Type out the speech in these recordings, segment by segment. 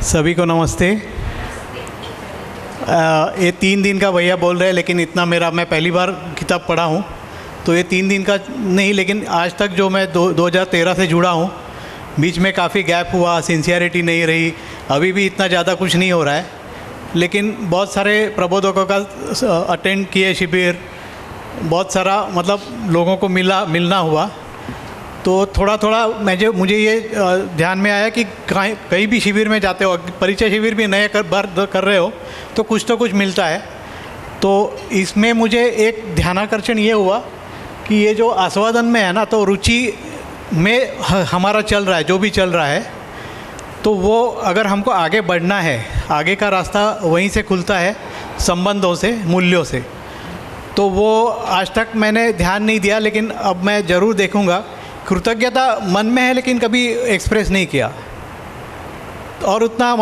सभी को नमस्ते। ये 3 दिन का भैया बोल रहे हैं, लेकिन इतना मैं पहली बार किताब पढ़ा हूँ, तो ये 3 दिन का नहीं, लेकिन आज तक जो मैं 2013 से जुड़ा हूँ, बीच में काफ़ी गैप हुआ, सिंसियरिटी नहीं रही, अभी भी इतना ज़्यादा कुछ नहीं हो रहा है, लेकिन बहुत सारे प्रबोधकों का अटेंड किए शिविर, बहुत सारा मतलब लोगों को मिलना हुआ, तो थोड़ा मुझे ये ध्यान में आया कि कहीं भी शिविर में जाते हो, परिचय शिविर भी नए कर रहे हो, तो कुछ मिलता है। तो इसमें मुझे एक ध्यानाकर्षण ये हुआ कि ये जो आस्वादन में है ना, तो रुचि में हमारा चल रहा है, जो भी चल रहा है, तो वो अगर हमको आगे बढ़ना है, आगे का रास्ता वहीं से खुलता है, संबंधों से, मूल्यों से। तो वो आज तक मैंने ध्यान नहीं दिया, लेकिन अब मैं ज़रूर देखूँगा। कृतज्ञता मन में है, लेकिन कभी एक्सप्रेस नहीं किया, और उतना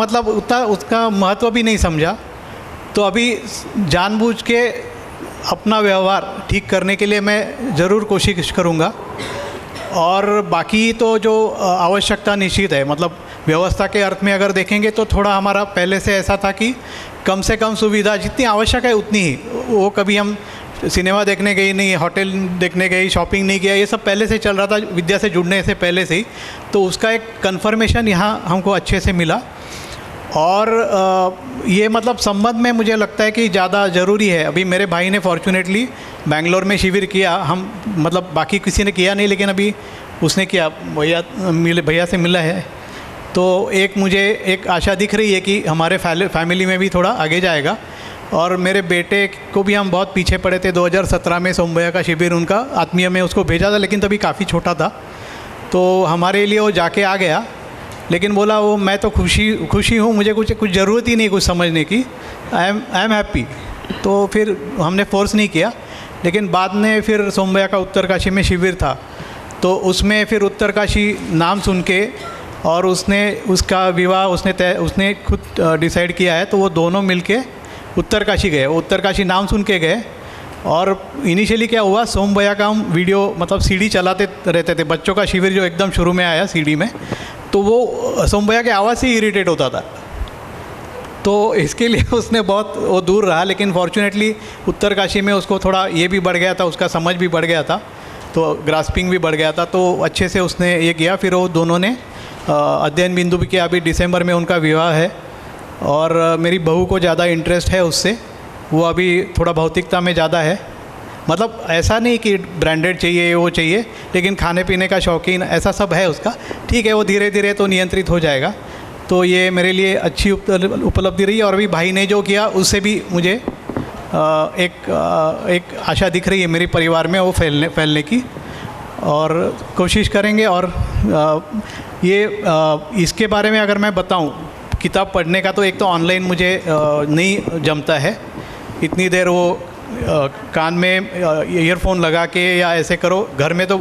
उसका महत्व भी नहीं समझा। तो अभी जानबूझ के अपना व्यवहार ठीक करने के लिए मैं ज़रूर कोशिश करूँगा। और बाकी तो जो आवश्यकता निश्चित है, मतलब व्यवस्था के अर्थ में अगर देखेंगे तो थोड़ा हमारा पहले से ऐसा था कि कम से कम सुविधा जितनी आवश्यक है उतनी ही, वो कभी हम सिनेमा देखने गए नहीं, होटल देखने गए, शॉपिंग नहीं किया, ये सब पहले से चल रहा था विद्या से जुड़ने से पहले से ही। तो उसका एक कन्फर्मेशन यहाँ हमको अच्छे से मिला। और ये मतलब संबंध में मुझे लगता है कि ज़्यादा ज़रूरी है। अभी मेरे भाई ने फॉर्चुनेटली बेंगलोर में शिविर किया, हम मतलब बाकी किसी ने किया नहीं, लेकिन अभी उसने किया, भैया से मिला है। तो मुझे एक आशा दिख रही है कि हमारे फैमिली में भी थोड़ा आगे जाएगा। और मेरे बेटे को भी हम बहुत पीछे पड़े थे। 2017 में सोम भैया का शिविर उनका आत्मीय में उसको भेजा था, लेकिन तभी काफ़ी छोटा था, तो हमारे लिए वो जाके आ गया, लेकिन बोला वो मैं तो खुशी हूँ, मुझे कुछ ज़रूरत ही नहीं कुछ समझने की, आई एम हैप्पी। तो फिर हमने फोर्स नहीं किया, लेकिन बाद में फिर सोम भैया का उत्तरकाशी में शिविर था, तो उसमें फिर उत्तरकाशी नाम सुन के, और उसका विवाह उसने खुद डिसाइड किया है, तो वो दोनों मिलके उत्तरकाशी गए। उत्तरकाशी नाम सुन के गए। और इनिशियली क्या हुआ, सोम भैया का हम वीडियो मतलब सीडी चलाते रहते थे, बच्चों का शिविर जो एकदम शुरू में आया सीडी में, तो वो सोम भैया की आवाज़ से इरिटेट होता था, तो इसके लिए उसने वो दूर रहा। लेकिन फॉर्चुनेटली उत्तरकाशी में उसको थोड़ा ये भी बढ़ गया था, उसका समझ भी बढ़ गया था, तो ग्रास्पिंग भी बढ़ गया था, तो अच्छे से उसने ये किया। फिर वो दोनों ने अध्ययन बिंदु भी किया। अभी दिसंबर में उनका विवाह है, और मेरी बहू को ज़्यादा इंटरेस्ट है उससे, वो अभी थोड़ा भौतिकता में ज़्यादा है, मतलब ऐसा नहीं कि ब्रांडेड चाहिए वो चाहिए, लेकिन खाने पीने का शौकीन, ऐसा सब है उसका। ठीक है, वो धीरे धीरे तो नियंत्रित हो जाएगा। तो ये मेरे लिए अच्छी उपलब्धि रही है। और अभी भाई ने जो किया उससे भी मुझे एक आशा दिख रही है मेरे परिवार में वो फैलने की, और कोशिश करेंगे। और इसके बारे में अगर मैं बताऊं, किताब पढ़ने का, तो एक तो ऑनलाइन मुझे नहीं जमता है, इतनी देर वो कान में ईयरफोन लगा के या ऐसे करो, घर में तो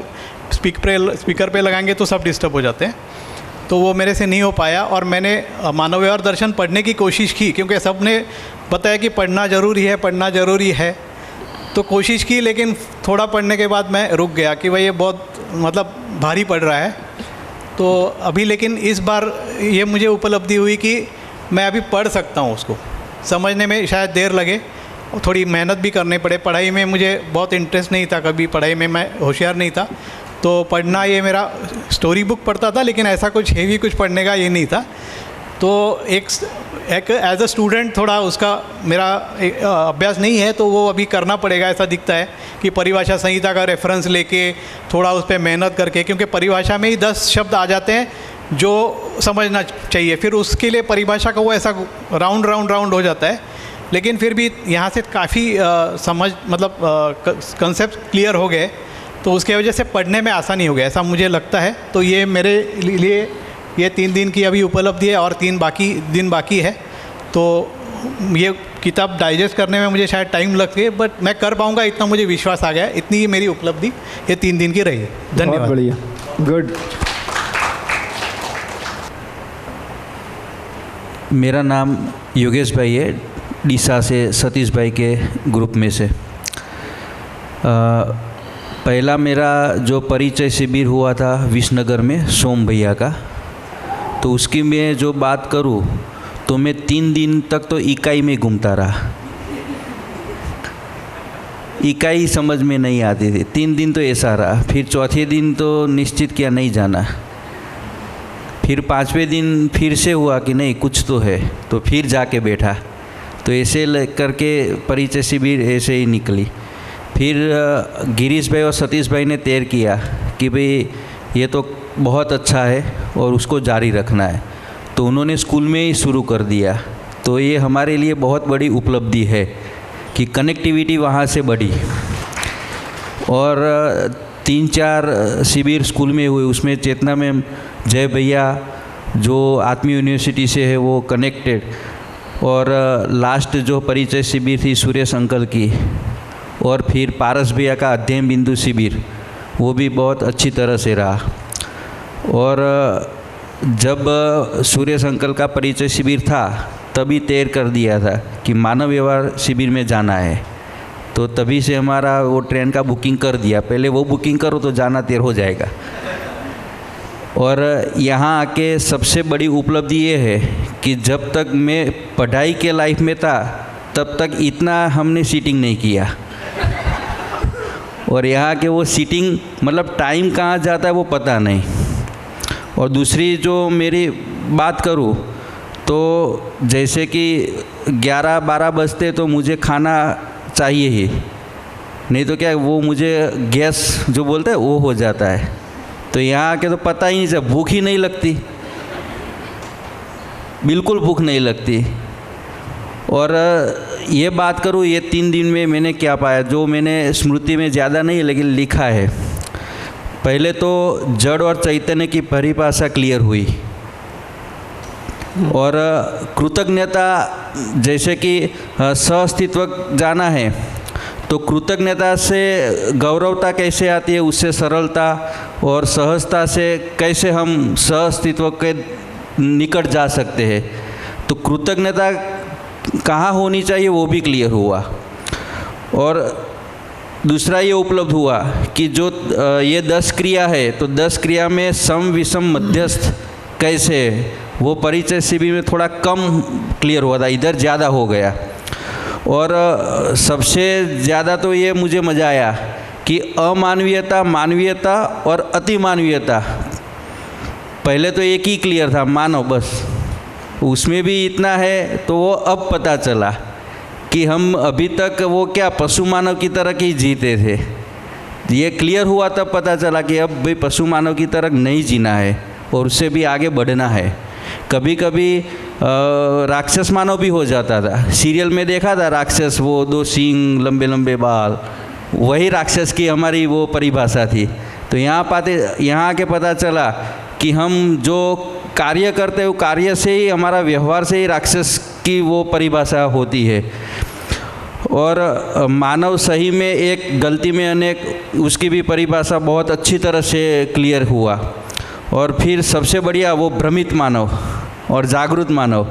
स्पीकर पे लगाएंगे तो सब डिस्टर्ब हो जाते हैं, तो वो मेरे से नहीं हो पाया। और मैंने मानव व्यवहार दर्शन पढ़ने की कोशिश की, क्योंकि सब ने बताया कि पढ़ना ज़रूरी है, तो कोशिश की, लेकिन थोड़ा पढ़ने के बाद मैं रुक गया कि भाई ये बहुत मतलब भारी पड़ रहा है। तो अभी लेकिन इस बार ये मुझे उपलब्धि हुई कि मैं अभी पढ़ सकता हूँ, उसको समझने में शायद देर लगे, थोड़ी मेहनत भी करनी पड़े। पढ़ाई में मुझे बहुत इंटरेस्ट नहीं था, कभी पढ़ाई में मैं होशियार नहीं था, तो पढ़ना ये मेरा स्टोरी बुक पढ़ता था, लेकिन ऐसा कुछ हेवी कुछ पढ़ने का ये नहीं था। तो एक एज अ स्टूडेंट थोड़ा उसका मेरा अभ्यास नहीं है, तो वो अभी करना पड़ेगा, ऐसा दिखता है कि परिभाषा संहिता का रेफरेंस लेके थोड़ा उस पर मेहनत करके, क्योंकि परिभाषा में ही 10 शब्द आ जाते हैं जो समझना चाहिए, फिर उसके लिए परिभाषा का वो ऐसा राउंड हो जाता है। लेकिन फिर भी यहाँ से काफ़ी समझ मतलब कंसेप्ट क्लियर हो गए, तो उसके वजह से पढ़ने में आसानी हो गया, ऐसा मुझे लगता है। तो ये मेरे लिए ये 3 दिन की अभी उपलब्धि है, और 3 दिन बाकी है, तो ये किताब डाइजेस्ट करने में मुझे शायद टाइम लगे, बट मैं कर पाऊँगा, इतना मुझे विश्वास आ गया। इतनी ही मेरी उपलब्धि ये 3 दिन की रही है। धन्यवाद। बढ़िया, गुड। मेरा नाम योगेश भाई है, डीसा से सतीश भाई के ग्रुप में से। पहला मेरा जो परिचय शिविर हुआ था विसनगर में सोम भैया का, तो उसकी मैं जो बात करूँ तो मैं 3 दिन तक तो इकाई में घूमता रहा। इकाई समझ में नहीं आती थी। 3 दिन तो ऐसा रहा। फिर चौथे दिन तो निश्चित किया नहीं जाना। फिर 5वें दिन फिर से हुआ कि नहीं कुछ तो है, तो फिर जाके बैठा। तो ऐसे करके परिचय शिविर ऐसे ही निकली। फिर गिरीश भाई और सतीश भाई ने तय किया कि भाई ये तो बहुत अच्छा है और उसको जारी रखना है, तो उन्होंने स्कूल में ही शुरू कर दिया। तो ये हमारे लिए बहुत बड़ी उपलब्धि है कि कनेक्टिविटी वहाँ से बढ़ी। और 3-4 शिविर स्कूल में हुए, उसमें चेतना में जय भैया जो आत्मीय यूनिवर्सिटी से है वो कनेक्टेड, और लास्ट जो परिचय शिविर थी सुरेश अंकल की, और फिर पारस भैया का अध्ययन बिंदु शिविर, वो भी बहुत अच्छी तरह से रहा। और जब सुरेश अंकल का परिचय शिविर था तभी तय कर दिया था कि मानव व्यवहार शिविर में जाना है, तो तभी से हमारा वो ट्रेन का बुकिंग कर दिया। पहले वो बुकिंग करो तो जाना तय हो जाएगा। और यहाँ आके सबसे बड़ी उपलब्धि ये है कि जब तक मैं पढ़ाई के लाइफ में था तब तक इतना हमने सीटिंग नहीं किया, और यहाँ के वो सीटिंग मतलब टाइम कहाँ जाता है वो पता नहीं। और दूसरी जो मेरी बात करूँ तो जैसे कि 11-12 बजते तो मुझे खाना चाहिए ही, नहीं तो क्या वो मुझे गैस जो बोलते हैं वो हो जाता है। तो यहाँ आके तो पता ही नहीं चला, भूख ही नहीं लगती, बिल्कुल भूख नहीं लगती। और ये बात करूँ ये 3 दिन में मैंने क्या पाया, जो मैंने स्मृति में ज़्यादा नहीं लेकिन लिखा है। पहले तो जड़ और चैतन्य की परिभाषा क्लियर हुई, और कृतज्ञता जैसे कि सहअस्तित्व जाना है, तो कृतज्ञता से गौरवता कैसे आती है, उससे सरलता और सहजता से कैसे हम सहअस्तित्व के निकट जा सकते हैं। तो कृतज्ञता कहाँ होनी चाहिए वो भी क्लियर हुआ। और दूसरा ये उपलब्ध हुआ कि जो ये 10 क्रिया है, तो 10 क्रिया में सम विषम मध्यस्थ कैसे है, वो परिचय शिविर में थोड़ा कम क्लियर हुआ था, इधर ज़्यादा हो गया। और सबसे ज़्यादा तो ये मुझे मज़ा आया कि अमानवीयता, मानवीयता और अतिमानवीयता, पहले तो एक ही क्लियर था मानव बस, उसमें भी इतना है, तो वो अब पता चला कि हम अभी तक वो क्या पशु मानव की तरह ही जीते थे। ये क्लियर हुआ तब पता चला कि अब भाई पशु मानव की तरह नहीं जीना है और उससे भी आगे बढ़ना है। कभी कभी राक्षस मानव भी हो जाता था। सीरियल में देखा था राक्षस, वो 2 सींग लंबे लंबे बाल, वही राक्षस की हमारी वो परिभाषा थी। तो यहाँ आके पता चला कि हम जो कार्य करते हैं वो कार्य से ही, हमारा व्यवहार से ही राक्षस की वो परिभाषा होती है। और मानव सही में एक, गलती में अनेक, उसकी भी परिभाषा बहुत अच्छी तरह से क्लियर हुआ। और फिर सबसे बढ़िया वो भ्रमित मानव और जागरूक मानव,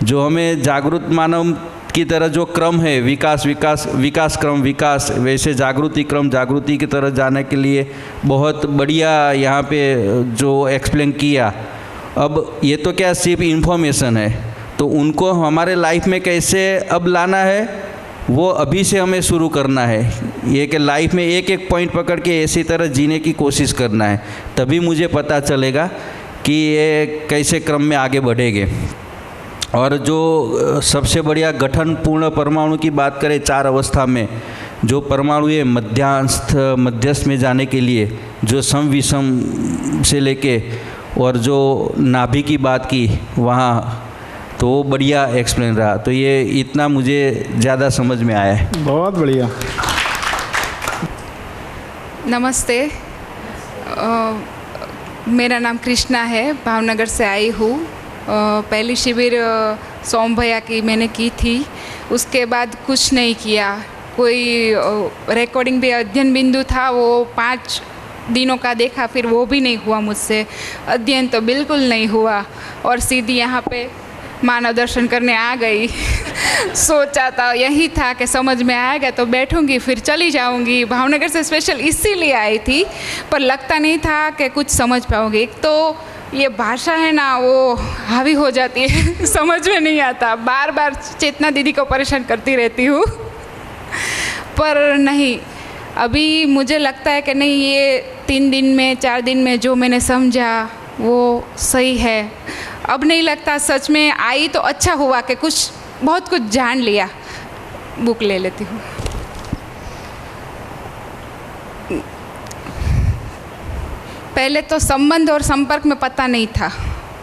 जो हमें जागरूक मानव की तरह जो क्रम है, विकास विकास विकास क्रम विकास, वैसे जागृति क्रम जागृति की तरह जाने के लिए बहुत बढ़िया यहाँ पे जो एक्सप्लेन किया। अब ये तो क्या सिर्फ इन्फॉर्मेशन है, तो उनको हमारे लाइफ में कैसे अब लाना है वो अभी से हमें शुरू करना है। ये कि लाइफ में एक एक पॉइंट पकड़ के ऐसी तरह जीने की कोशिश करना है, तभी मुझे पता चलेगा कि ये कैसे क्रम में आगे बढ़ेंगे। और जो सबसे बढ़िया गठन पूर्ण परमाणु की बात करें 4 अवस्था में, जो परमाणु ये मध्यस्थ में जाने के लिए जो सम विषम से लेके और जो नाभि की बात की वहाँ, तो वो बढ़िया एक्सप्लेन रहा। तो ये इतना मुझे ज़्यादा समझ में आया है। बहुत बढ़िया। नमस्ते, मेरा नाम कृष्णा है, भावनगर से आई हूँ। पहली शिविर सोम भैया की मैंने की थी, उसके बाद कुछ नहीं किया। कोई रिकॉर्डिंग भी अध्ययन बिंदु था, वो 5 दिनों का देखा, फिर वो भी नहीं हुआ मुझसे, अध्ययन तो बिल्कुल नहीं हुआ। और सीधी यहाँ पे मानव दर्शन करने आ गई। सोचा था यही था कि समझ में आएगा तो बैठूंगी फिर चली जाऊंगी। भावनगर से स्पेशल इसीलिए आई थी, पर लगता नहीं था कि कुछ समझ पाऊंगी। एक तो ये भाषा है ना वो हावी हो जाती है समझ में नहीं आता, बार बार चेतना दीदी को परेशान करती रहती हूँ पर नहीं, अभी मुझे लगता है कि नहीं, ये 3 दिन में 4 दिन में जो मैंने समझा वो सही है। अब नहीं लगता, सच में आई तो अच्छा हुआ कि बहुत कुछ जान लिया। बुक ले लेती हूँ। पहले तो संबंध और संपर्क में पता नहीं था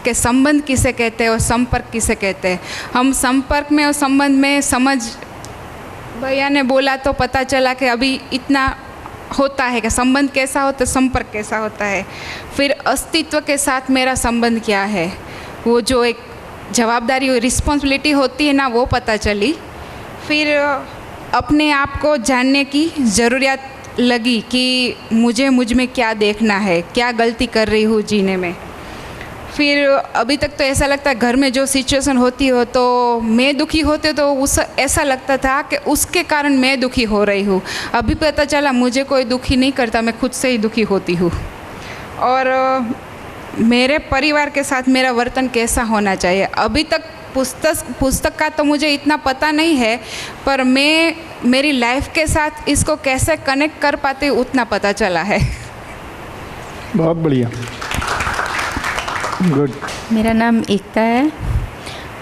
कि संबंध किसे कहते हैं और संपर्क किसे कहते हैं। हम संपर्क में और संबंध में समझ, भैया ने बोला तो पता चला कि अभी इतना होता है कि संबंध कैसा होता है, संपर्क कैसा होता है। फिर अस्तित्व के साथ मेरा संबंध क्या है, वो जो एक जवाबदारी रिस्पॉन्सिबिलिटी होती है ना, वो पता चली। फिर अपने आप को जानने की ज़रूरियत लगी कि मुझ में क्या देखना है, क्या गलती कर रही हूँ जीने में। फिर अभी तक तो ऐसा लगता है घर में जो सिचुएशन होती हो तो मैं दुखी होते तो उस ऐसा लगता था कि उसके कारण मैं दुखी हो रही हूँ। अभी पता चला मुझे कोई दुखी नहीं करता, मैं खुद से ही दुखी होती हूँ। और मेरे परिवार के साथ मेरा वर्तन कैसा होना चाहिए, अभी तक पुस्तक का तो मुझे इतना पता नहीं है, पर मैं मेरी लाइफ के साथ इसको कैसे कनेक्ट कर पाती हूँ उतना पता चला है। बहुत बढ़िया, गुड। मेरा नाम एकता है।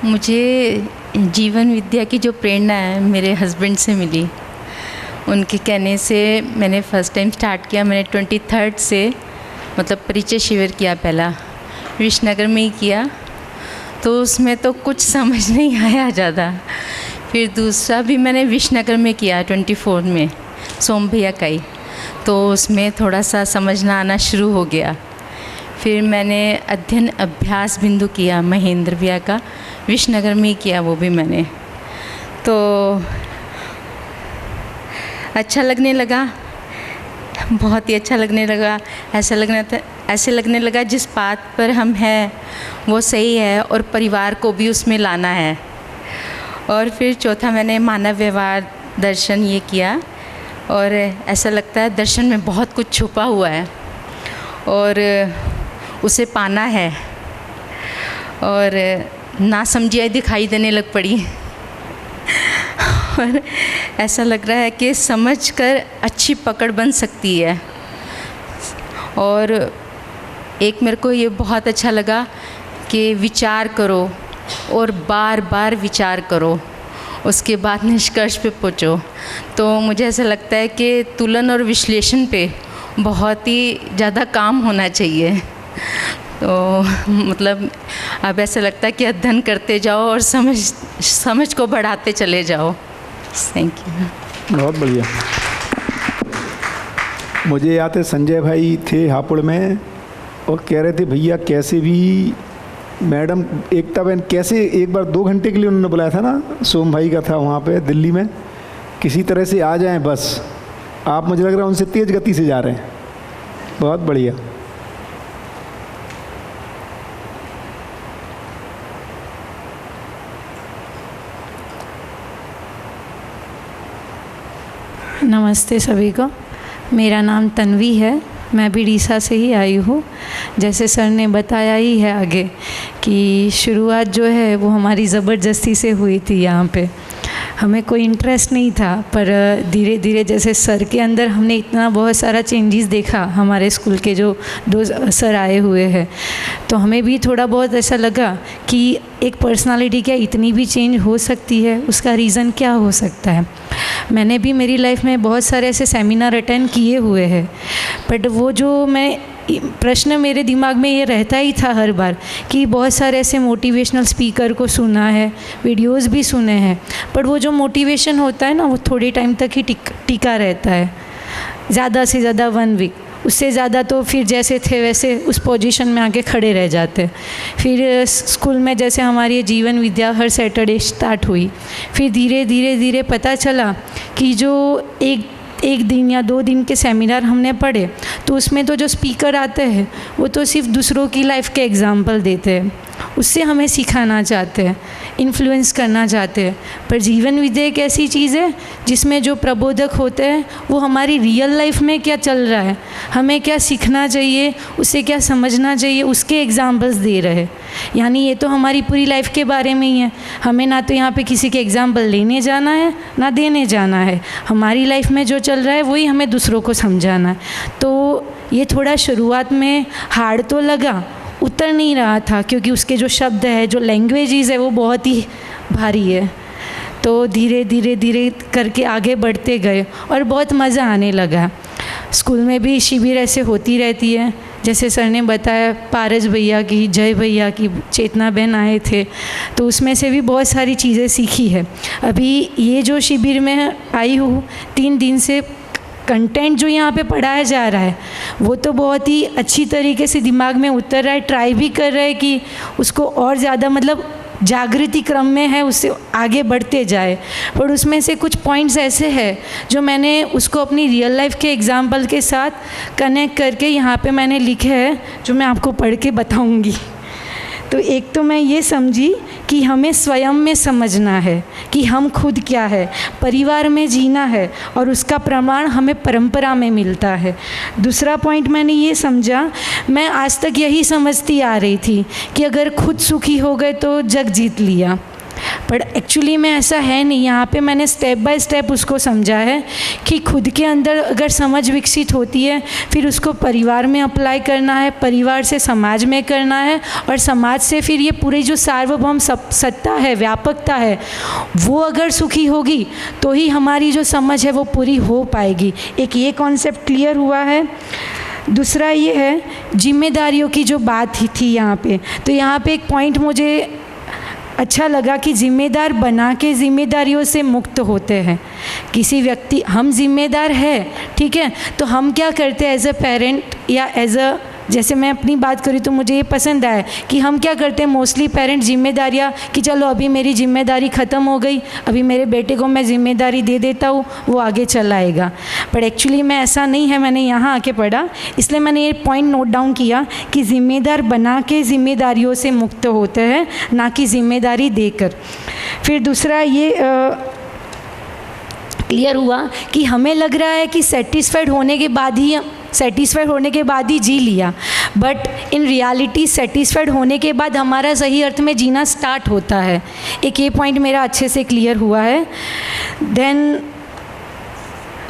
मुझे जीवन विद्या की जो प्रेरणा है मेरे हस्बैंड से मिली। उनके कहने से मैंने फ़र्स्ट टाइम स्टार्ट किया। मैंने 23 से मतलब परिचय शिविर किया, पहला विश्वनगर में ही किया, तो उसमें तो कुछ समझ नहीं आया ज़्यादा। फिर दूसरा भी मैंने विश्वनगर में किया 24 में, सोम भैया का ही, तो उसमें थोड़ा सा समझना आना शुरू हो गया। फिर मैंने अध्ययन अभ्यास बिंदु किया महेंद्र भैया का, विश्वनगर में ही किया वो भी मैंने, तो अच्छा लगने लगा, बहुत ही अच्छा लगने लगा। ऐसे लगने लगा जिस बात पर हम हैं वो सही है और परिवार को भी उसमें लाना है। और फिर चौथा मैंने मानव व्यवहार दर्शन ये किया, और ऐसा लगता है दर्शन में बहुत कुछ छुपा हुआ है और उसे पाना है, और नासमझियाँ दिखाई देने लग पड़ी और ऐसा लग रहा है कि समझकर अच्छी पकड़ बन सकती है। और एक मेरे को ये बहुत अच्छा लगा कि विचार करो और बार बार विचार करो, उसके बाद निष्कर्ष पे पहुँचो। तो मुझे ऐसा लगता है कि तुलन और विश्लेषण पे बहुत ही ज़्यादा काम होना चाहिए। तो मतलब अब ऐसा लगता है कि अध्ययन करते जाओ और समझ को बढ़ाते चले जाओ। Thank you. बहुत बढ़िया। मुझे याद है संजय भाई थे हापुड़ में और कह रहे थे भैया कैसे भी मैडम एकता बहन कैसे, एक बार 2 घंटे के लिए उन्होंने बुलाया था ना, सोम भाई का था वहाँ पे दिल्ली में, किसी तरह से आ जाएं बस। आप मुझे लग रहा है उनसे तेज़ गति से जा रहे हैं। बहुत बढ़िया। नमस्ते सभी को। मेरा नाम तन्वी है, मैं भी डीसा से ही आई हूँ। जैसे सर ने बताया ही है आगे कि शुरुआत जो है वो हमारी ज़बरदस्ती से हुई थी। यहाँ पे हमें कोई इंटरेस्ट नहीं था, पर धीरे धीरे जैसे सर के अंदर हमने इतना बहुत सारा चेंजेस देखा, हमारे स्कूल के जो 2 सर आए हुए हैं, तो हमें भी थोड़ा बहुत ऐसा लगा कि एक पर्सनालिटी क्या इतनी भी चेंज हो सकती है, उसका रीज़न क्या हो सकता है। मैंने भी मेरी लाइफ में बहुत सारे ऐसे सेमिनार अटेंड किए हुए हैं, बट वो जो मैं प्रश्न मेरे दिमाग में ये रहता ही था हर बार कि बहुत सारे ऐसे मोटिवेशनल स्पीकर को सुना है, वीडियोस भी सुने हैं, पर वो जो मोटिवेशन होता है ना वो थोड़े टाइम तक ही टिका रहता है, ज़्यादा से ज़्यादा 1 वीक, उससे ज़्यादा तो फिर जैसे थे वैसे उस पोजीशन में आके खड़े रह जाते। फिर स्कूल में जैसे हमारी जीवन विद्या हर सैटरडे स्टार्ट हुई, फिर धीरे धीरे पता चला कि जो एक दिन या 2 दिन के सेमिनार हमने पढ़े तो उसमें तो जो स्पीकर आते हैं वो तो सिर्फ दूसरों की लाइफ के एग्जाम्पल देते हैं, उससे हमें सिखाना चाहते हैं, इन्फ्लुएंस करना चाहते हैं। पर जीवन विद्या एक ऐसी चीज़ है जिसमें जो प्रबोधक होते हैं वो हमारी रियल लाइफ में क्या चल रहा है, हमें क्या सीखना चाहिए, उसे क्या समझना चाहिए, उसके एग्जाम्पल्स दे रहे हैं। यानी ये तो हमारी पूरी लाइफ के बारे में ही है। हमें ना तो यहाँ पे किसी के एग्जाम्पल लेने जाना है ना देने जाना है, हमारी लाइफ में जो चल रहा है वही हमें दूसरों को समझाना है। तो ये थोड़ा शुरुआत में हार्ड तो लगा, उतर नहीं रहा था, क्योंकि उसके जो शब्द है, जो लैंग्वेजेस है वो बहुत ही भारी है। तो धीरे धीरे धीरे करके आगे बढ़ते गए और बहुत मज़ा आने लगा। स्कूल में भी शिविर ऐसे होती रहती है, जैसे सर ने बताया पारस भैया की, जय भैया की, चेतना बहन आए थे, तो उसमें से भी बहुत सारी चीज़ें सीखी है। अभी ये जो शिविर में आई हूँ 3 दिन से, कंटेंट जो यहाँ पे पढ़ाया जा रहा है वो तो बहुत ही अच्छी तरीके से दिमाग में उतर रहा है। ट्राई भी कर रहे हैं कि उसको और ज़्यादा मतलब जागृति क्रम में है, उससे आगे बढ़ते जाए। पर उसमें से कुछ पॉइंट्स ऐसे हैं जो मैंने उसको अपनी रियल लाइफ के एग्जाम्पल के साथ कनेक्ट करके यहाँ पे मैंने लिखे हैं, जो मैं आपको पढ़ के बताऊँगी। तो एक तो मैं ये समझी कि हमें स्वयं में समझना है कि हम खुद क्या है, परिवार में जीना है, और उसका प्रमाण हमें परंपरा में मिलता है। दूसरा पॉइंट मैंने ये समझा, मैं आज तक यही समझती आ रही थी कि अगर खुद सुखी हो गए तो जग जीत लिया, पर एक्चुअली में ऐसा है नहीं। यहाँ पे मैंने स्टेप बाय स्टेप उसको समझा है कि खुद के अंदर अगर समझ विकसित होती है, फिर उसको परिवार में अप्लाई करना है, परिवार से समाज में करना है, और समाज से फिर ये पूरी जो सार्वभौम सत्ता है, व्यापकता है, वो अगर सुखी होगी तो ही हमारी जो समझ है वो पूरी हो पाएगी। एक ये कॉन्सेप्ट क्लियर हुआ है। दूसरा ये है जिम्मेदारियों की जो बात थी यहाँ पे, तो यहाँ पे एक पॉइंट मुझे अच्छा लगा कि जिम्मेदार बना के जिम्मेदारियों से मुक्त होते हैं। किसी व्यक्ति, हम जिम्मेदार है, ठीक है, तो हम क्या करते हैं एज अ पेरेंट या एज अ, जैसे मैं अपनी बात करूँ तो मुझे ये पसंद आया कि हम क्या करते हैं मोस्टली पेरेंट जिम्मेदारियाँ, कि चलो अभी मेरी जिम्मेदारी ख़त्म हो गई, अभी मेरे बेटे को मैं जिम्मेदारी दे देता हूँ, वो आगे चलाएगा। पर एक्चुअली में ऐसा नहीं है, मैंने यहाँ आके पढ़ा, इसलिए मैंने ये पॉइंट नोट डाउन किया कि जिम्मेदार बना के जिम्मेदारियों से मुक्त होते हैं, ना कि जिम्मेदारी देकर। फिर दूसरा ये क्लियर हुआ कि हमें लग रहा है कि सेटिस्फाइड होने के बाद ही जी लिया, बट इन रियलिटी सेटिस्फाइड होने के बाद हमारा सही अर्थ में जीना स्टार्ट होता है। एक ये पॉइंट मेरा अच्छे से क्लियर हुआ है। देन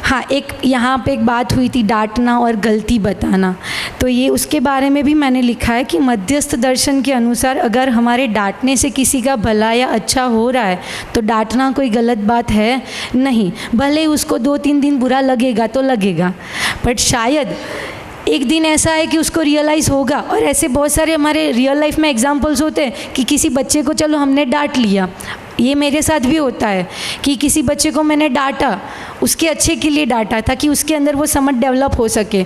हाँ, एक यहाँ पे एक बात हुई थी डांटना और गलती बताना, तो ये उसके बारे में भी मैंने लिखा है कि मध्यस्थ दर्शन के अनुसार अगर हमारे डांटने से किसी का भला या अच्छा हो रहा है तो डांटना कोई गलत बात है नहीं। भले ही उसको 2-3 दिन बुरा लगेगा तो लगेगा, बट शायद एक दिन ऐसा है कि उसको रियलाइज़ होगा। और ऐसे बहुत सारे हमारे रियल लाइफ में एग्जांपल्स होते हैं कि किसी बच्चे को चलो हमने डांट लिया, ये मेरे साथ भी होता है कि किसी बच्चे को मैंने डांटा, उसके अच्छे के लिए डांटा था कि उसके अंदर वो समझ डेवलप हो सके,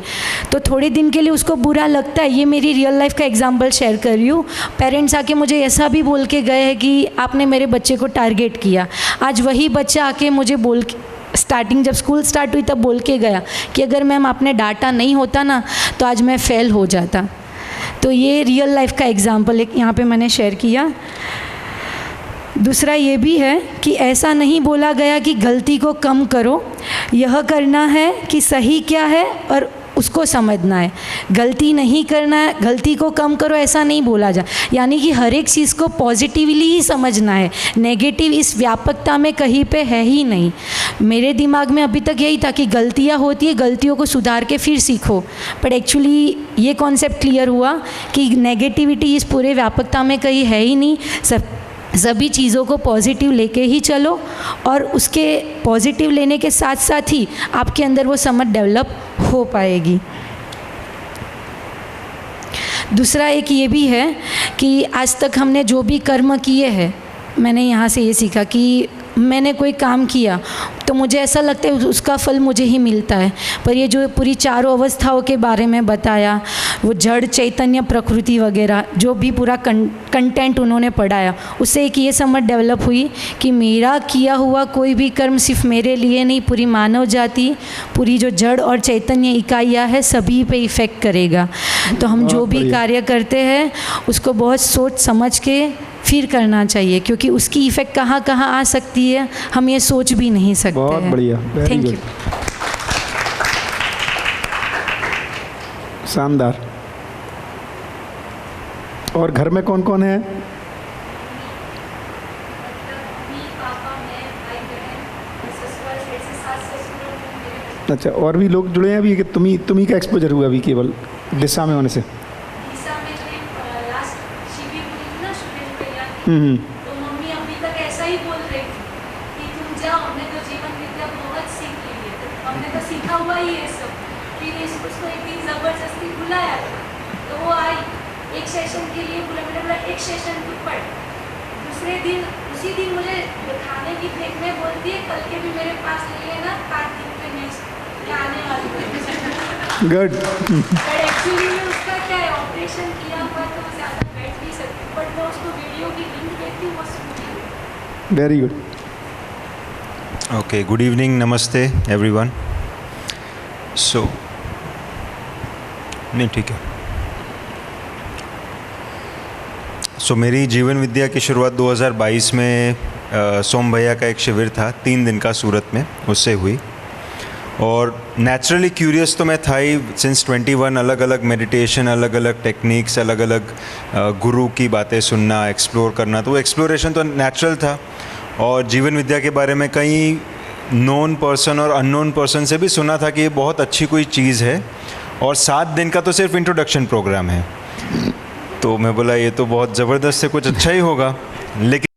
तो थोड़े दिन के लिए उसको बुरा लगता है। ये मेरी रियल लाइफ का एग्जांपल शेयर कर रही हूँ। पेरेंट्स आके मुझे ऐसा भी बोल के गए हैं कि आपने मेरे बच्चे को टारगेट किया। आज वही बच्चा आके मुझे स्टार्टिंग जब स्कूल स्टार्ट हुई तब बोल के गया कि अगर मैम आपने डांटा नहीं होता ना तो आज मैं फेल हो जाता। तो ये रियल लाइफ का एग्जांपल एक यहाँ पे मैंने शेयर किया। दूसरा ये भी है कि ऐसा नहीं बोला गया कि गलती को कम करो, यह करना है कि सही क्या है और उसको समझना है। गलती नहीं करना है, गलती को कम करो ऐसा नहीं बोला जा, यानी कि हर एक चीज़ को पॉजिटिवली ही समझना है। नेगेटिव इस व्यापकता में कहीं पे है ही नहीं। मेरे दिमाग में अभी तक यही था कि गलतियाँ होती है, गलतियों को सुधार के फिर सीखो, पर एक्चुअली ये कॉन्सेप्ट क्लियर हुआ कि नेगेटिविटी इस पूरे व्यापकता में कहीं है ही नहीं। सभी चीज़ों को पॉजिटिव लेके ही चलो, और उसके पॉजिटिव लेने के साथ साथ ही आपके अंदर वो समझ डेवलप हो पाएगी। दूसरा एक ये भी है कि आज तक हमने जो भी कर्म किए हैं, मैंने यहाँ से ये सीखा कि मैंने कोई काम किया तो मुझे ऐसा लगता है उसका फल मुझे ही मिलता है। पर ये जो पूरी चारों अवस्थाओं के बारे में बताया, वो जड़, चैतन्य, प्रकृति वगैरह, जो भी पूरा कंटेंट उन्होंने पढ़ाया, उससे एक ये समझ डेवलप हुई कि मेरा किया हुआ कोई भी कर्म सिर्फ मेरे लिए नहीं, पूरी मानव जाति, पूरी जो जड़ और चैतन्य इकाइयाँ है, सभी पे इफ़ेक्ट करेगा। तो हम जो भी कार्य करते हैं उसको बहुत सोच समझ के फिर करना चाहिए, क्योंकि उसकी इफ़ेक्ट कहाँ कहाँ आ सकती है हम ये सोच भी नहीं सकते। बहुत बढ़िया, थैंक यू। शानदार। और घर में कौन कौन है? अच्छा, और भी लोग जुड़े हैं अभी कि तुम्ही का एक्सपोजर हुआ अभी केवल दिशा में होने से? तो मम्मी अभी तक ऐसा ही बोल रही थी कि तुम जाओ, हमने तो जीवन विद्या बहुत सीख ली है, हमने तो सीखा हुआ ही है सब। फिर उसको एक दिन ज़बरदस्ती बुलाया तो वो आई, एक सेशन के लिए बोला एक सेशन तू पढ़। दूसरे दिन उसी दिन मुझे खाने की ब्रेक में बोलती है कल के भी मेरे पास ले लेना, 5 दिन पे नेक्स्ट आने वाली है। गुड। बट एक्चुअली में उसका क्या है, ऑपरेशन किया हुआ तो ज़्यादा बैठ नहीं सकती, बट मैं उसको वीडियो की लिंक देती हूँ, वो सुनती हूँ। Very good. Okay, good evening, namaste everyone. So, नहीं ठीक है। So मेरी जीवन विद्या की शुरुआत 2022 में सोम भैया का एक शिविर था 3 दिन का सूरत में, उससे हुई। और नेचुरली क्यूरियस तो मैं था ही सिंस 21, अलग अलग मेडिटेशन, अलग अलग टेक्निक्स, अलग अलग गुरु की बातें सुनना, एक्सप्लोर करना, तो वो एक्सप्लोरेशन तो नेचुरल था। और जीवन विद्या के बारे में कई नोन पर्सन और अननोन पर्सन से भी सुना था कि ये बहुत अच्छी कोई चीज़ है, और 7 दिन का तो सिर्फ इंट्रोडक्शन प्रोग्राम है। तो मैं बोला ये तो बहुत ज़बरदस्त है, कुछ अच्छा ही होगा। लेकिन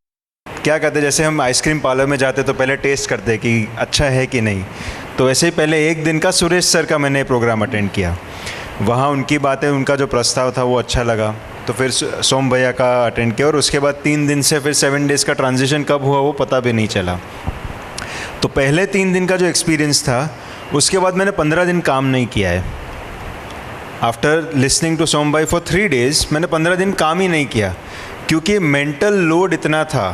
क्या कहते, जैसे हम आइसक्रीम पार्लर में जाते तो पहले टेस्ट करते कि अच्छा है कि नहीं, तो वैसे ही पहले 1 दिन का सुरेश सर का मैंने प्रोग्राम अटेंड किया। वहाँ उनकी बातें, उनका जो प्रस्ताव था वो अच्छा लगा, तो फिर सोम भैया का अटेंड किया। और उसके बाद 3 दिन से फिर 7 डेज़ का ट्रांजिशन कब हुआ वो पता भी नहीं चला। तो पहले 3 दिन का जो एक्सपीरियंस था, उसके बाद मैंने 15 दिन काम नहीं किया है। आफ्टर लिसनिंग टू सोम भाई फॉर 3 डेज़ मैंने 15 दिन काम ही नहीं किया, क्योंकि मेंटल लोड इतना था,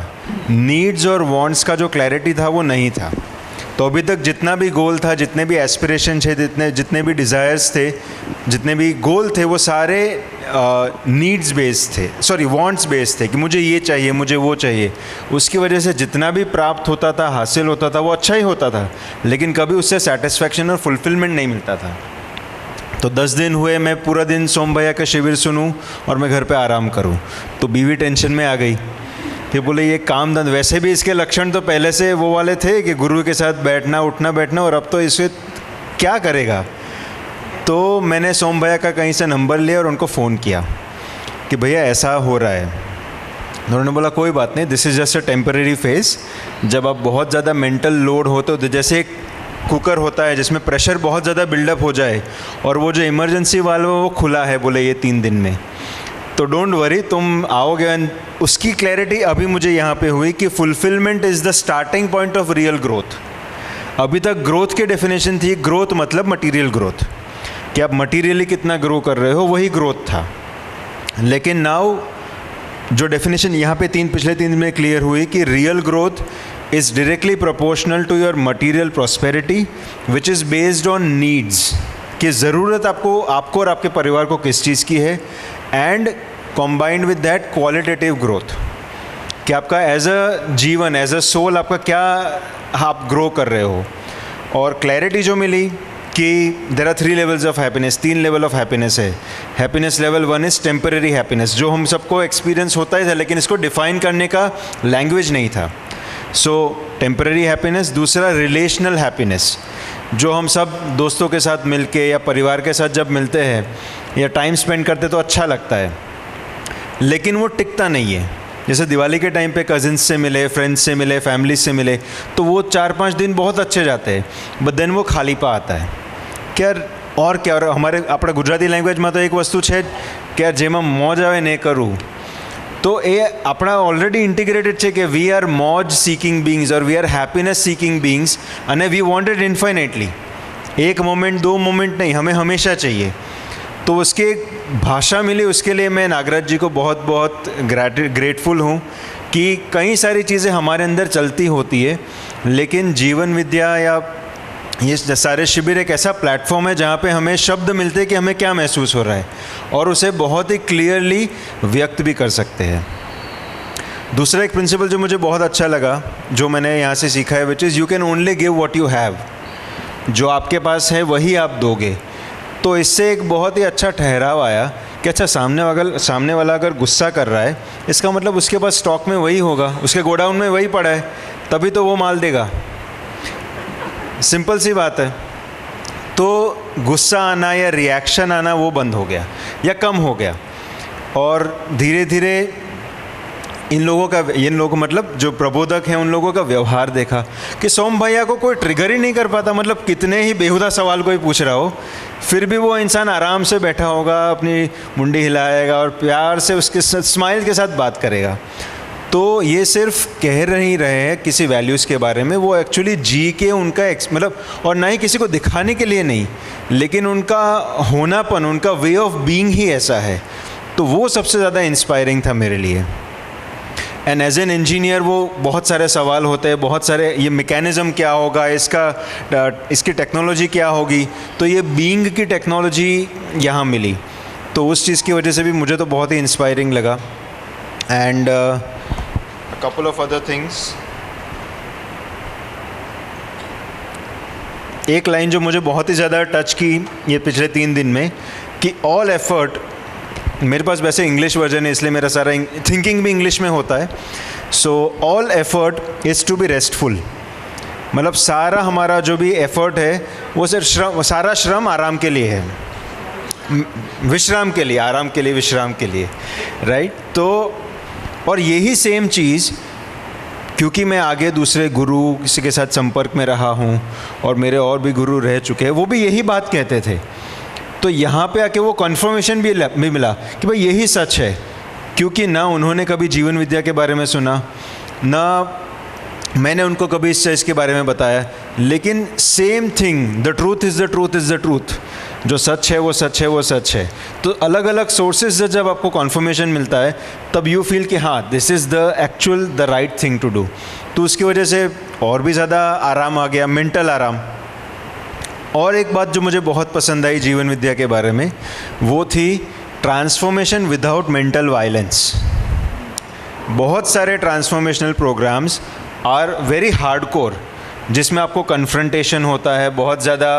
नीड्स और वांट्स का जो क्लैरिटी था वो नहीं था। तो अभी तक जितना भी गोल था, जितने भी एस्पिरेशन थे, जितने भी डिज़ायर्स थे, जितने भी गोल थे, वो सारे नीड्स बेस्ड थे, सॉरी वांट्स बेस्ड थे कि मुझे ये चाहिए, मुझे वो चाहिए। उसकी वजह से जितना भी प्राप्त होता था, हासिल होता था, वो अच्छा ही होता था, लेकिन कभी उससे सेटिस्फैक्शन और फुलफिलमेंट नहीं मिलता था। तो 10 दिन हुए मैं पूरा दिन सोम भैया का शिविर सुनूं और मैं घर पे आराम करूं, तो बीवी टेंशन में आ गई। फिर बोले ये काम धंधा, वैसे भी इसके लक्षण तो पहले से वो वाले थे कि गुरु के साथ बैठना बैठना, और अब तो इसे क्या करेगा। तो मैंने सोम भैया का कहीं से नंबर लिया और उनको फ़ोन किया कि भैया ऐसा हो रहा है। उन्होंने बोला कोई बात नहीं, this is just a temporary phase. जब आप बहुत ज़्यादा मेंटल लोड हो तो जैसे एक कुकर होता है जिसमें प्रेशर बहुत ज़्यादा बिल्डअप हो जाए और वो जो इमरजेंसी वाल्व है वो खुला है, बोले ये 3 दिन में, तो डोंट वरी, तुम आओगे। एंड उसकी क्लैरिटी अभी मुझे यहाँ पे हुई कि fulfilment is the starting point of real growth. अभी तक ग्रोथ की डेफिनेशन थी, ग्रोथ मतलब मटेरियल ग्रोथ, कि आप मटेरियली कितना ग्रो कर रहे हो, वही ग्रोथ था। लेकिन नाउ जो डेफिनेशन यहाँ पे पिछले 3 दिन में क्लियर हुई कि real growth is directly proportional to your material prosperity which is based on needs, कि ज़रूरत आपको और आपके परिवार को किस चीज़ की है, and combined with that qualitative growth, कि आपका एज अ जीवन, एज अ सोल आपका क्या आप ग्रो कर रहे हो। और क्लैरिटी जो मिली कि there are 3 levels of happiness, 3 level of happiness है। Happiness level 1 is temporary happiness, जो हम सबको एक्सपीरियंस होता ही था, लेकिन इसको डिफ़ाइन करने का लैंग्वेज नहीं था। सो टेम्परेरी हैप्पीनेस। दूसरा रिलेशनल हैप्पीनेस, जो हम सब दोस्तों के साथ मिलके या परिवार के साथ जब मिलते हैं या टाइम स्पेंड करते तो अच्छा लगता है, लेकिन वो टिकता नहीं है। जैसे दिवाली के टाइम पे कज़िन्स से मिले, फ्रेंड्स से मिले, फैमिली से मिले, तो वो 4-5 दिन बहुत अच्छे जाते हैं, बट देन वो खालीपा आता है। क्या और क्या, और हमारे अपना गुजराती लैंग्वेज में तो एक वस्तु है क्या, जेमा मौज आवे ने करूँ, તો એ આપણા ઓલરેડી ઇન્ટિગ્રેટેડ છે કે વી આર મોજ सीकिंग बींग्स और we are happiness seeking beings અને वी वॉन्टेड इन्फाइनेटली, एक मोमेंट 2 मोमेंट नहीं, हमें हमेशा चाहिए। तो उसकी एक भाषा मिली, उसके लिए मैं नागराज जी को बहुत बहुत ग्रेटफुल हूँ कि कई सारी चीज़ें हमारे अंदर चलती होती है, लेकिन जीवन विद्या या ये सारे शिविर एक ऐसा प्लेटफॉर्म है जहाँ पे हमें शब्द मिलते हैं कि हमें क्या महसूस हो रहा है और उसे बहुत ही क्लियरली व्यक्त भी कर सकते हैं। दूसरा एक प्रिंसिपल जो मुझे बहुत अच्छा लगा, जो मैंने यहाँ से सीखा है, which is you can only give what you have. जो आपके पास है वही आप दोगे। तो इससे एक बहुत ही अच्छा ठहराव आया कि अच्छा सामने वाला अगर गुस्सा कर रहा है, इसका मतलब उसके पास स्टॉक में वही होगा, उसके गोडाउन में वही पड़ा है, तभी तो वो माल देगा। सिंपल सी बात है। तो गुस्सा आना या रिएक्शन आना वो बंद हो गया या कम हो गया। और धीरे धीरे इन लोगों मतलब जो प्रबोधक हैं उन लोगों का व्यवहार देखा कि सोम भैया को कोई ट्रिगर ही नहीं कर पाता। मतलब कितने ही बेहुदा सवाल कोई पूछ रहा हो, फिर भी वो इंसान आराम से बैठा होगा, अपनी मुंडी हिलाएगा और प्यार से उसके स्माइल के साथ बात करेगा। तो ये सिर्फ कह नहीं रहे हैं किसी वैल्यूज़ के बारे में, वो एक्चुअली जी के उनका मतलब, और ना ही किसी को दिखाने के लिए नहीं, लेकिन उनका होनापन, उनका वे ऑफ बीइंग ही ऐसा है। तो वो सबसे ज़्यादा इंस्पायरिंग था मेरे लिए। एंड एज एन इंजीनियर वो बहुत सारे सवाल होते हैं, बहुत सारे, ये मैकेनिज़्म क्या होगा, इसकी टेक्नोलॉजी क्या होगी, तो ये बीइंग की टेक्नोलॉजी यहाँ मिली। तो उस चीज़ की वजह से भी मुझे तो बहुत ही इंस्पायरिंग लगा। And couple of other things, एक लाइन जो मुझे बहुत ही ज़्यादा टच की ये पिछले 3 दिन में, कि ऑल एफर्ट, मेरे पास वैसे इंग्लिश वर्जन है इसलिए मेरा सारा थिंकिंग भी इंग्लिश में होता है। So all effort is to be restful. मतलब सारा हमारा जो भी एफर्ट है वो सिर्फ सारा श्रम आराम के लिए है, विश्राम के लिए, आराम के लिए, विश्राम के लिए, राइट। तो और यही सेम चीज़, क्योंकि मैं आगे दूसरे गुरु किसी के साथ संपर्क में रहा हूँ और मेरे और भी गुरु रह चुके हैं, वो भी यही बात कहते थे। तो यहाँ पे आके वो कन्फर्मेशन भी मिला कि भाई यही सच है, क्योंकि ना उन्होंने कभी जीवन विद्या के बारे में सुना, ना मैंने उनको कभी इस चीज़ के बारे में बताया, लेकिन same thing, the truth is the truth is the truth. जो सच है वो सच है, वो सच है। तो अलग अलग सोर्सेज से जब आपको कॉन्फर्मेशन मिलता है तब यू फील कि हाँ, this is the actual the right thing to do. तो उसकी वजह से और भी ज़्यादा आराम आ गया, मेंटल आराम। और एक बात जो मुझे बहुत पसंद आई जीवन विद्या के बारे में, वो थी ट्रांसफॉर्मेशन विदाउट मेंटल वायलेंस। बहुत सारे transformational programs are very hardcore, जिसमें आपको कन्फ्रंटेशन होता है, बहुत ज़्यादा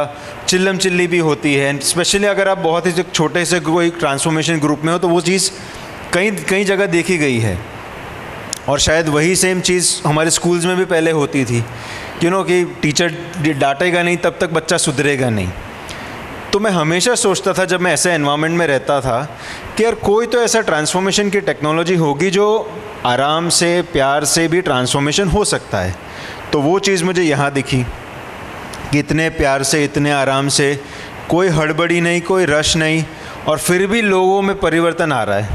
चिल्लम चिल्ली भी होती है। स्पेशली अगर आप बहुत ही छोटे से कोई ट्रांसफॉर्मेशन ग्रुप में हो तो वो चीज़ कई जगह देखी गई है। और शायद वही सेम चीज़ हमारे स्कूल्स में भी पहले होती थी, कि टीचर डांटेगा नहीं तब तक बच्चा सुधरेगा नहीं। तो मैं हमेशा सोचता था जब मैं ऐसे एनवायरनमेंट में रहता था कि यार कोई तो ऐसा ट्रांसफॉर्मेशन की टेक्नोलॉजी होगी जो आराम से, प्यार से भी ट्रांसफॉर्मेशन हो सकता है। तो वो चीज़ मुझे यहाँ दिखी कि इतने प्यार से, इतने आराम से, कोई हड़बड़ी नहीं, कोई रश नहीं, और फिर भी लोगों में परिवर्तन आ रहा है।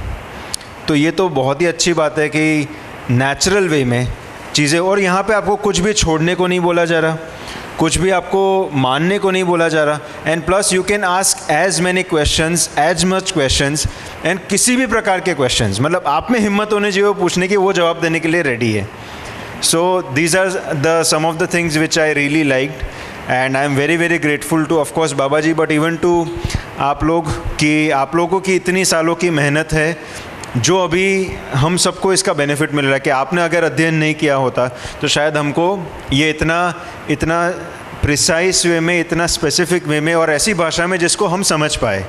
तो ये तो बहुत ही अच्छी बात है कि नेचुरल वे में चीज़ें, और यहाँ पे आपको कुछ भी छोड़ने को नहीं बोला जा रहा, कुछ भी आपको मानने को नहीं बोला जा रहा। And plus you can ask as many questions, as much questions, and किसी भी प्रकार के क्वेश्चंस, मतलब आप में हिम्मत होनी चाहिए वो पूछने की, वो जवाब देने के लिए रेडी है। So these are some of the things which I really liked, and I am very very grateful to of course Baba ji, but even to आप लोगों की इतनी सालों की मेहनत है, जो अभी हम सबको इसका बेनिफिट मिल रहा है। कि आपने अगर अध्ययन नहीं किया होता तो शायद हमको ये इतना प्रिसाइस वे में, इतना स्पेसिफिक वे में और ऐसी भाषा में जिसको हम समझ पाए,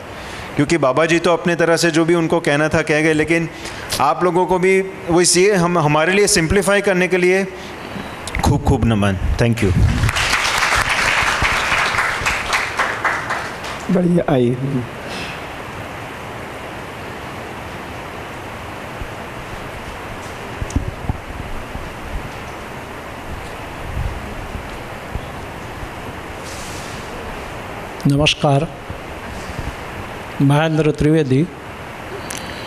क्योंकि बाबा जी तो अपने तरह से जो भी उनको कहना था कह गए, लेकिन आप लोगों को भी वो इसलिए हमारे लिए सिंप्लीफाई करने के लिए खूब खूब नमन। Thank you. बढ़िया आई। नमस्कार, Mahendra Trivedi.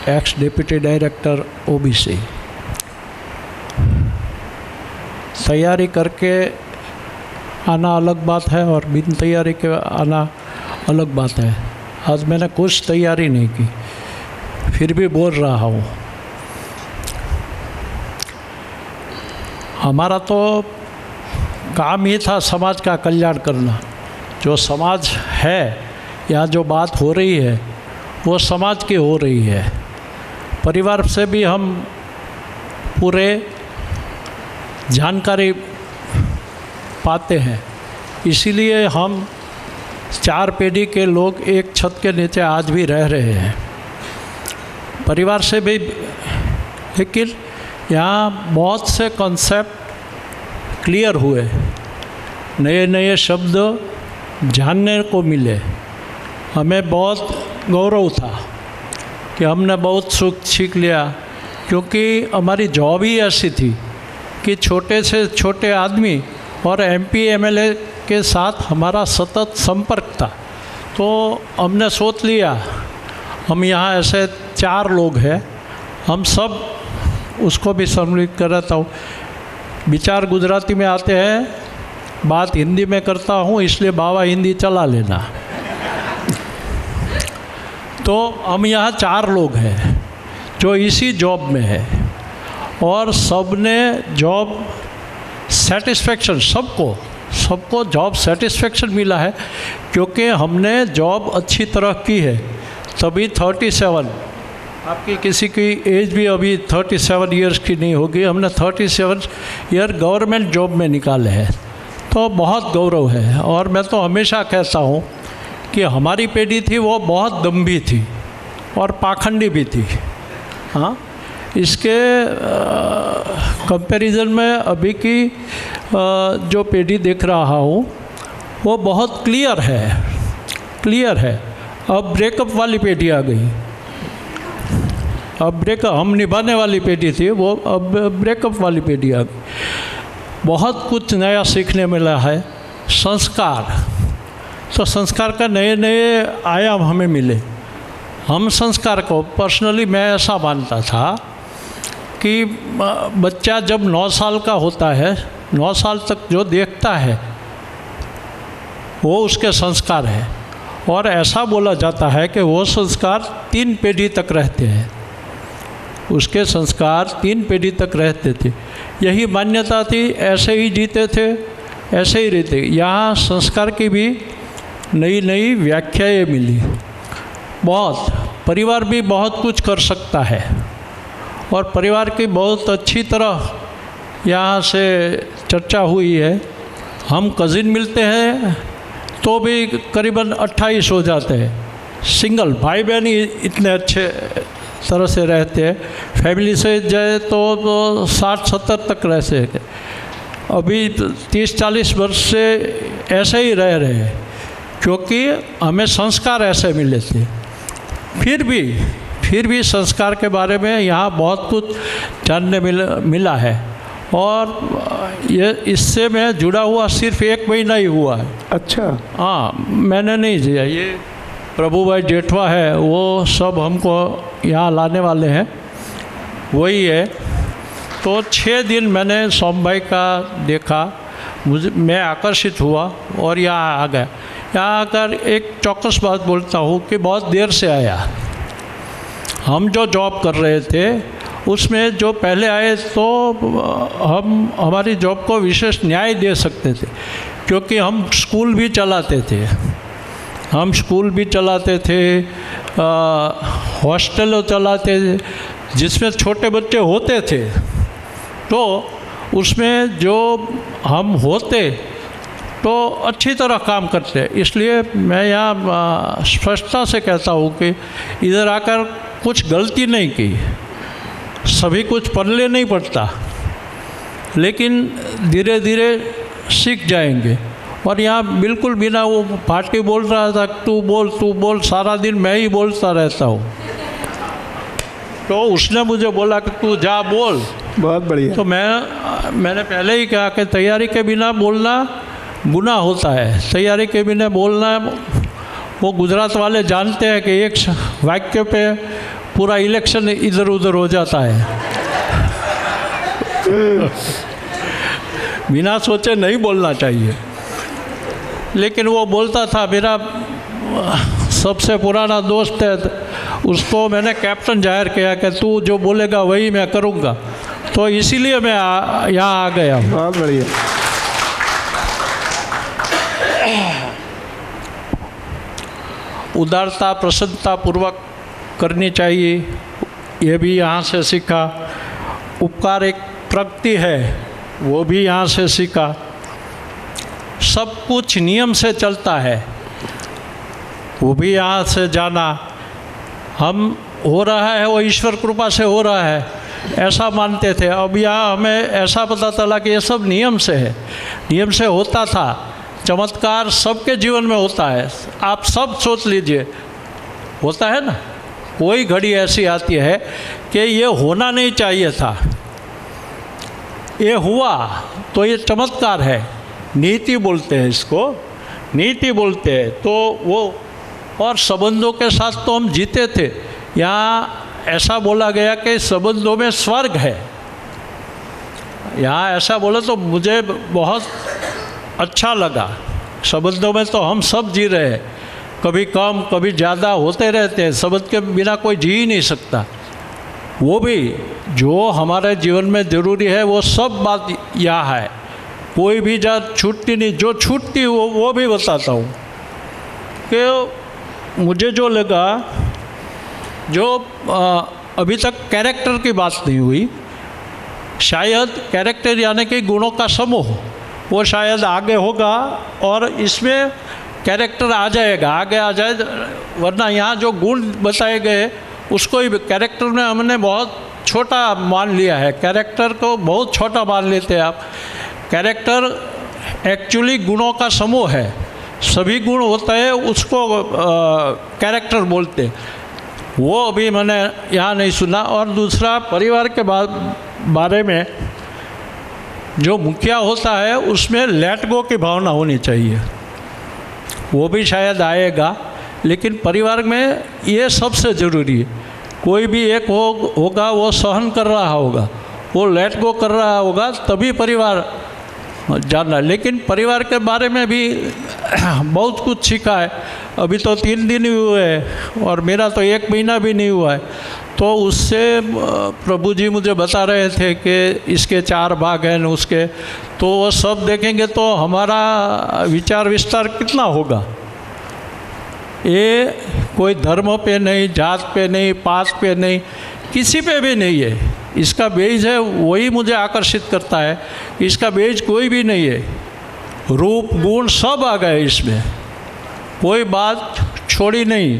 X deputy director OBC. तैयारी करके आना अलग बात है और बिन तैयारी के आना अलग बात है। आज मैंने कुछ तैयारी नहीं की, फिर भी बोल रहा हूँ। हमारा तो काम ही था समाज का कल्याण करना। जो समाज है या जो बात हो रही है वो समाज की हो रही है। परिवार से भी हम पूरे जानकारी पाते हैं, इसीलिए हम 4 पीढ़ी के लोग एक छत के नीचे आज भी रह रहे हैं। परिवार से भी, लेकिन यहाँ बहुत से कॉन्सेप्ट क्लियर हुए, नए नए शब्द जानने को मिले। हमें बहुत गौरव था कि हमने बहुत सीख लिया, क्योंकि हमारी जॉब ही ऐसी थी कि छोटे से छोटे आदमी और एमपी एमएलए के साथ हमारा सतत संपर्क था। तो हमने सोच लिया हम यहाँ ऐसे 4 लोग हैं, हम सब उसको भी सम्मिलित कर रहा हूँ। विचार गुजराती में आते हैं, बात हिंदी में करता हूँ, इसलिए बाबा हिंदी चला लेना। तो हम यहाँ 4 लोग हैं जो इसी जॉब में है और सबने जॉब सेटिस्फेक्शन, सबको जॉब सेटिस्फेक्शन मिला है, क्योंकि हमने जॉब अच्छी तरह की है। तभी 37, आपकी किसी की एज भी अभी 37 ईयर्स की नहीं होगी, हमने 37 ईयर गवर्नमेंट जॉब में निकाले हैं। तो बहुत गौरव है। और मैं तो हमेशा कहता हूँ कि हमारी पीढ़ी थी वो बहुत दम्भी थी और पाखंडी भी थी। हाँ, इसके कंपैरिजन में अभी की जो पीढ़ी देख रहा हूँ वो बहुत क्लियर है। अब ब्रेकअप वाली पीढ़ी आ गई। अब ब्रेकअप, हम निभाने वाली पीढ़ी थी, वो अब ब्रेकअप वाली पीढ़ी आ गई। बहुत कुछ नया सीखने मिला है। संस्कार, तो संस्कार का नए नए आयाम हमें मिले। हम संस्कार को पर्सनली मैं ऐसा मानता था कि बच्चा जब 9 साल का होता है, 9 साल तक जो देखता है वो उसके संस्कार है। और ऐसा बोला जाता है कि वो संस्कार 3 पीढ़ी तक रहते हैं, उसके संस्कार 3 पीढ़ी तक रहते थे। यही मान्यता थी, ऐसे ही जीते थे, ऐसे ही रहते। यहाँ संस्कार की भी नई नई व्याख्याएँ मिली। बहुत परिवार भी बहुत कुछ कर सकता है और परिवार की बहुत अच्छी तरह यहाँ से चर्चा हुई है। हम कज़िन मिलते हैं तो भी करीबन 28 हो जाते हैं। सिंगल भाई बहन ही इतने अच्छे तरह से रहते हैं। फैमिली से जाए तो 60-70 तक रहते हैं। अभी 30-40 वर्ष से ऐसे ही रह रहे हैं, क्योंकि हमें संस्कार ऐसे मिले थे। फिर भी संस्कार के बारे में यहाँ बहुत कुछ जानने मिला है। और ये इससे मैं जुड़ा हुआ सिर्फ 1 महीना ही हुआ है। अच्छा। हाँ, मैंने नहीं जिया। ये प्रभु भाई जेठवा है, वो सब हमको यहाँ लाने वाले हैं, वही है। तो 6 दिन मैंने सोम भाई का देखा, मैं आकर्षित हुआ और यहाँ आ गया। यहाँ आकर एक चौकस बात बोलता हूँ कि बहुत देर से आया। हम जो जॉब कर रहे थे उसमें जो पहले आए तो हम हमारी जॉब को विशेष न्याय दे सकते थे, क्योंकि हम स्कूल भी चलाते थे, हॉस्टल चलाते थे जिसमें छोटे बच्चे होते थे। तो उसमें जो हम होते तो अच्छी तरह काम करते। इसलिए मैं यहाँ स्पष्टता से कहता हूँ कि इधर आकर कुछ गलती नहीं की। सभी कुछ पढ़ने नहीं पड़ता, लेकिन धीरे धीरे सीख जाएंगे। और यहाँ बिल्कुल बिना वो पार्टी बोल रहा था तू बोल, सारा दिन मैं ही बोलता रहता हूँ। तो उसने मुझे बोला कि तू जा बोल। बहुत बढ़िया। तो मैंने पहले ही कहा कि तैयारी के बिना बोलना गुनाह होता है। तैयारी के बिना बोलना, वो गुजरात वाले जानते हैं कि एक वाक्य पे पूरा इलेक्शन इधर उधर हो जाता है। बिना सोचे नहीं बोलना चाहिए, लेकिन वो बोलता था। मेरा सबसे पुराना दोस्त है, उसको मैंने कैप्टन जाहिर किया कि तू जो बोलेगा वही मैं करूँगा, तो इसीलिए मैं यहाँ आ गया हूँ। बहुत बढ़िया। उदारता प्रसन्नता पूर्वक करनी चाहिए, ये भी यहाँ से सीखा। उपकार एक प्रकृति है, वो भी यहाँ से सीखा। सब कुछ नियम से चलता है, वो भी यहाँ से जाना। हम हो रहा है वो ईश्वर कृपा से हो रहा है, ऐसा मानते थे। अब यहाँ हमें ऐसा पता चला कि ये सब नियम से है, नियम से होता था। चमत्कार सबके जीवन में होता है, आप सब सोच लीजिए, होता है ना। कोई घड़ी ऐसी आती है कि ये होना नहीं चाहिए था, ये हुआ तो ये चमत्कार है। नीति बोलते हैं इसको, नीति बोलते हैं। तो वो और संबंधों के साथ तो हम जीते थे। यहाँ ऐसा बोला गया कि संबंधों में स्वर्ग है। यहाँ ऐसा बोला तो मुझे बहुत अच्छा लगा। संबंधों में तो हम सब जी रहे हैं, कभी कम कभी ज़्यादा होते रहते हैं। संबंध के बिना कोई जी ही नहीं सकता। वो भी जो हमारे जीवन में ज़रूरी है वो सब बात यहाँ है, कोई भी बात छूटती नहीं। जो छूटती वो भी बताता हूँ कि मुझे जो लगा, जो अभी तक कैरेक्टर की बात नहीं हुई, शायद कैरेक्टर यानी कि गुणों का समूह, वो शायद आगे होगा और इसमें कैरेक्टर आ जाएगा, आगे आ जाए। वरना यहाँ जो गुण बताए गए उसको ही कैरेक्टर में हमने बहुत छोटा मान लिया है। कैरेक्टर को बहुत छोटा मान लेते हैं आप। कैरेक्टर एक्चुअली गुणों का समूह है, सभी गुण होता है, उसको कैरेक्टर बोलते। वो अभी मैंने यहाँ नहीं सुना। और दूसरा, परिवार के बारे में जो मुखिया होता है उसमें लेट गो की भावना होनी चाहिए, वो भी शायद आएगा। लेकिन परिवार में ये सबसे ज़रूरी है। कोई भी एक होगा वो सहन कर रहा होगा, वो लेट गो कर रहा होगा, तभी परिवार जानना। लेकिन परिवार के बारे में भी बहुत कुछ सीखा है। अभी तो 3 दिन ही हुए हैं और मेरा तो 1 महीना भी नहीं हुआ है। तो उससे प्रभु जी मुझे बता रहे थे कि इसके 4 भाग हैं उसके, तो वो सब देखेंगे तो हमारा विचार विस्तार कितना होगा। ये कोई धर्म पे नहीं, जात पे नहीं, पात पे नहीं, किसी पे भी नहीं है। इसका बेज है, वही मुझे आकर्षित करता है। इसका बेज कोई भी नहीं है। रूप गुण सब आ गए इसमें, कोई बात छोड़ी नहीं।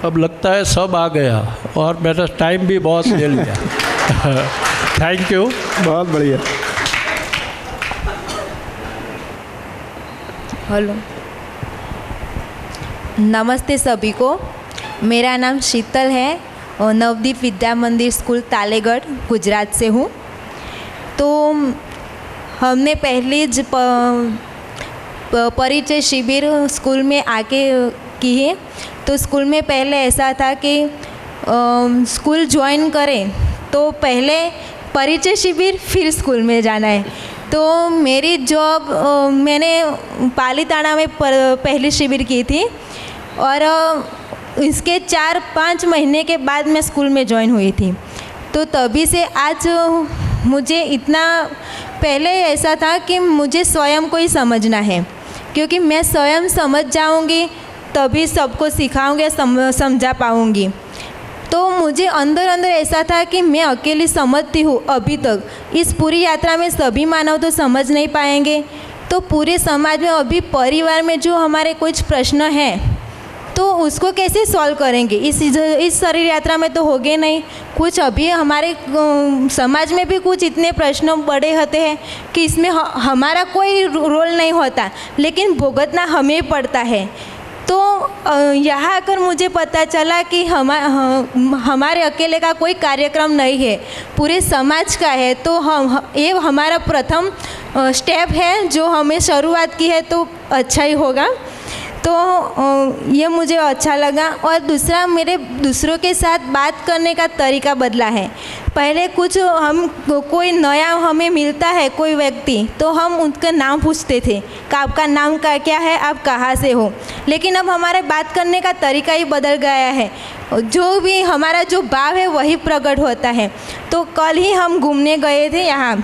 अब लगता है सब आ गया और मेरा टाइम भी बहुत ले लिया। Thank you. बहुत बढ़िया। हेलो, नमस्ते सभी को। मेरा नाम शीतल है और नवदीप विद्या मंदिर स्कूल तालेगढ़ गुजरात से हूँ। तो हमने पहले परिचय शिविर स्कूल में आके की है। तो स्कूल में पहले ऐसा था कि स्कूल ज्वाइन करें तो पहले परिचय शिविर फिर स्कूल में जाना है। तो मेरी जॉब मैंने पालीताना में पहली शिविर की थी और इसके 4-5 महीने के बाद मैं स्कूल में ज्वाइन हुई थी। तो तभी से आज मुझे इतना, पहले ऐसा था कि मुझे स्वयं को ही समझना है, क्योंकि मैं स्वयं समझ जाऊंगी तभी सबको सिखाऊंगी, समझा पाऊंगी। तो मुझे अंदर अंदर ऐसा था कि मैं अकेली समझती हूँ अभी तक। इस पूरी यात्रा में सभी मानव तो समझ नहीं पाएंगे, तो पूरे समाज में अभी परिवार में जो हमारे कुछ प्रश्न हैं तो उसको कैसे सॉल्व करेंगे। इस शरीर यात्रा में तो होगे नहीं। कुछ अभी हमारे समाज में भी कुछ इतने प्रश्न बड़े होते हैं कि इसमें हमारा कोई रोल नहीं होता, लेकिन भुगतना हमें पड़ता है। तो यहाँ आकर मुझे पता चला कि हमारे अकेले का कोई कार्यक्रम नहीं है, पूरे समाज का है। तो ये हमारा प्रथम स्टेप है जो हमें शुरुआत की है तो अच्छा ही होगा। तो ये मुझे अच्छा लगा। और दूसरा, मेरे दूसरों के साथ बात करने का तरीका बदला है। पहले कुछ हम कोई नया हमें मिलता है कोई व्यक्ति, तो हम उनका नाम पूछते थे कि आपका नाम क्या है, आप कहाँ से हो। लेकिन अब हमारे बात करने का तरीका ही बदल गया है, जो भी हमारा जो भाव है वही प्रकट होता है। तो कल ही हम घूमने गए थे यहाँ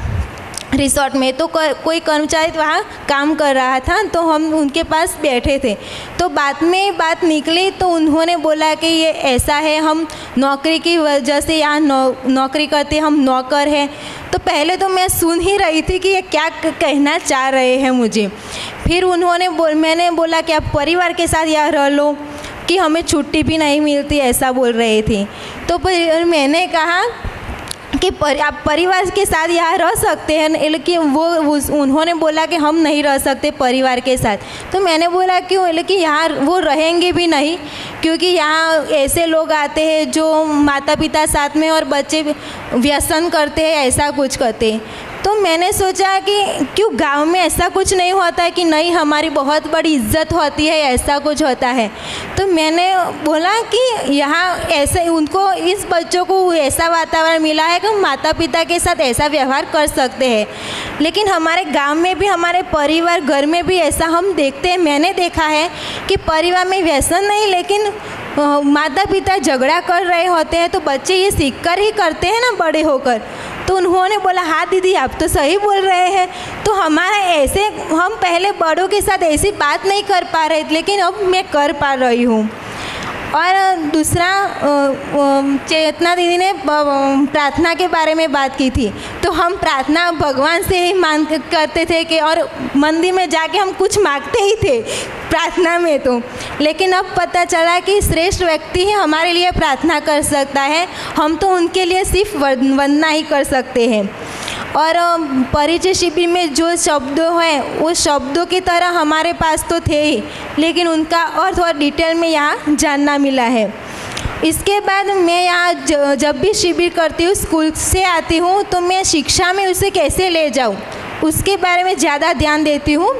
रिसोर्ट में, तो कोई कर्मचारी वहाँ काम कर रहा था, तो हम उनके पास बैठे थे। तो बात में बात निकली, तो उन्होंने बोला कि ये ऐसा है, हम नौकरी की वजह से यहाँ नौकरी करते, हम नौकर हैं। तो पहले तो मैं सुन ही रही थी कि ये क्या कहना चाह रहे हैं मुझे। फिर मैंने बोला कि आप परिवार के साथ यहाँ रह लो, कि हमें छुट्टी भी नहीं मिलती, ऐसा बोल रहे थे। तो फिर मैंने कहा कि आप परिवार के साथ यहाँ रह सकते हैं, लेकिन उन्होंने बोला कि हम नहीं रह सकते परिवार के साथ। तो मैंने बोला क्यों, लेकिन यहाँ वो रहेंगे भी नहीं, क्योंकि यहाँ ऐसे लोग आते हैं जो माता पिता साथ में और बच्चे व्यसन करते हैं, ऐसा कुछ करते हैं। तो मैंने सोचा कि क्यों गांव में ऐसा कुछ नहीं होता है कि नहीं हमारी बहुत बड़ी इज्जत होती है, ऐसा कुछ होता है। तो मैंने बोला कि यहाँ ऐसे उनको, इस बच्चों को ऐसा वातावरण मिला है कि माता पिता के साथ ऐसा व्यवहार कर सकते हैं। लेकिन हमारे गांव में भी, हमारे परिवार घर में भी ऐसा हम देखते हैं, मैंने देखा है कि परिवार में व्यसन नहीं, लेकिन माता पिता झगड़ा कर रहे होते हैं, तो बच्चे ये सीख कर ही करते हैं ना बड़े होकर। तो उन्होंने बोला हाँ दीदी आप तो सही बोल रहे हैं। तो हमारा ऐसे, हम पहले बड़ों के साथ ऐसी बात नहीं कर पा रहे, लेकिन अब मैं कर पा रही हूँ। और दूसरा, चेतना दीदी ने प्रार्थना के बारे में बात की थी। तो हम प्रार्थना भगवान से ही करते थे कि, और मंदिर में जाके हम कुछ मांगते ही थे प्रार्थना में। तो लेकिन अब पता चला कि श्रेष्ठ व्यक्ति ही हमारे लिए प्रार्थना कर सकता है, हम तो उनके लिए सिर्फ वंदना ही कर सकते हैं। और परिचय शिविर में जो शब्द हैं वो शब्दों की तरह हमारे पास तो थे ही, लेकिन उनका अर्थ और डिटेल में यहाँ जानना मिला है। इसके बाद मैं यहाँ जब भी शिविर करती हूँ, स्कूल से आती हूँ, तो मैं शिक्षा में उसे कैसे ले जाऊँ उसके बारे में ज़्यादा ध्यान देती हूँ।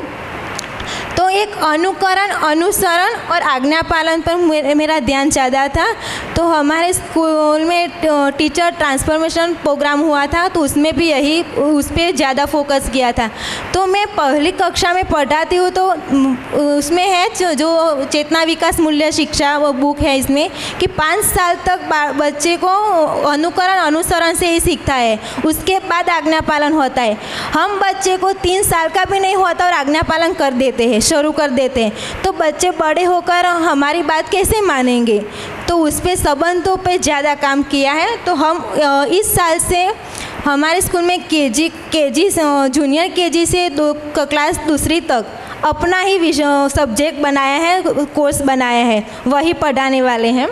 तो एक अनुकरण, अनुसरण और आज्ञा पालन पर मेरा ध्यान ज़्यादा था। तो हमारे स्कूल में टीचर ट्रांसफॉर्मेशन प्रोग्राम हुआ था, तो उसमें भी यही, उस पर ज़्यादा फोकस किया था। तो मैं पहली कक्षा में पढ़ाती हूँ, तो उसमें है जो चेतना विकास मूल्य शिक्षा, वो बुक है इसमें, कि 5 साल तक बच्चे को अनुकरण अनुसरण से ही सीखता है, उसके बाद आज्ञा पालन होता है। हम बच्चे को 3 साल का भी नहीं होता और आज्ञा पालन कर देते हैं, शुरू कर देते हैं, तो बच्चे बड़े होकर हमारी बात कैसे मानेंगे। तो उस पे संबंधों पे ज़्यादा काम किया है। तो हम इस साल से हमारे स्कूल में केजी जूनियर केजी से क्लास 2 तक अपना ही सब्जेक्ट बनाया है, कोर्स बनाया है, वही पढ़ाने वाले हैं।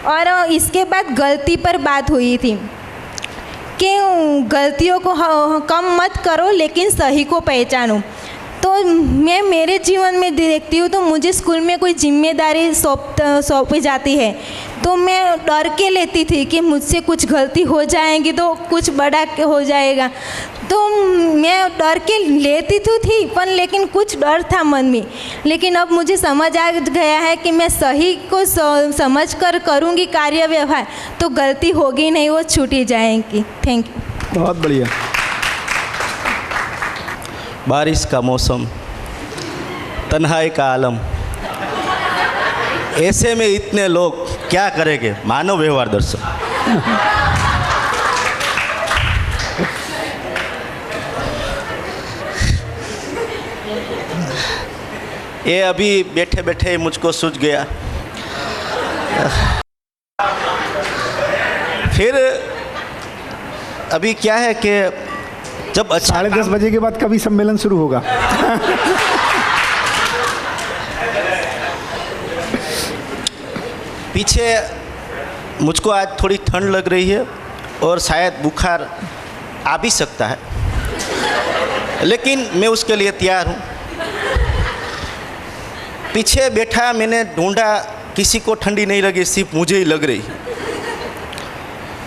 और इसके बाद गलती पर बात हुई थी कि गलतियों को कम मत करो, लेकिन सही को पहचानो। तो मैं मेरे जीवन में देखती हूँ, तो मुझे स्कूल में कोई जिम्मेदारी सौंपी जाती है, तो मैं डर के लेती थी कि मुझसे कुछ गलती हो जाएगी तो कुछ बड़ा हो जाएगा। तो मैं डर के लेती तो थी, पर लेकिन कुछ डर था मन में। लेकिन अब मुझे समझ आ गया है कि मैं सही को समझ कर करूँगी कार्य व्यवहार, तो गलती होगी नहीं, वो छूट ही जाएगी। Thank you. बहुत बढ़िया। बारिश का मौसम, तन्हाई का आलम, ऐसे में इतने लोग क्या करेंगे। मानव व्यवहार दर्शन। ये अभी बैठे बैठे मुझको सूझ गया। फिर अभी क्या है कि जब 10:30 बजे के बाद कभी सम्मेलन शुरू होगा। पीछे मुझको आज थोड़ी ठंड लग रही है और शायद बुखार आ भी सकता है, लेकिन मैं उसके लिए तैयार हूँ। पीछे बैठा मैंने ढूंढा, किसी को ठंडी नहीं लगी, सिर्फ मुझे ही लग रही।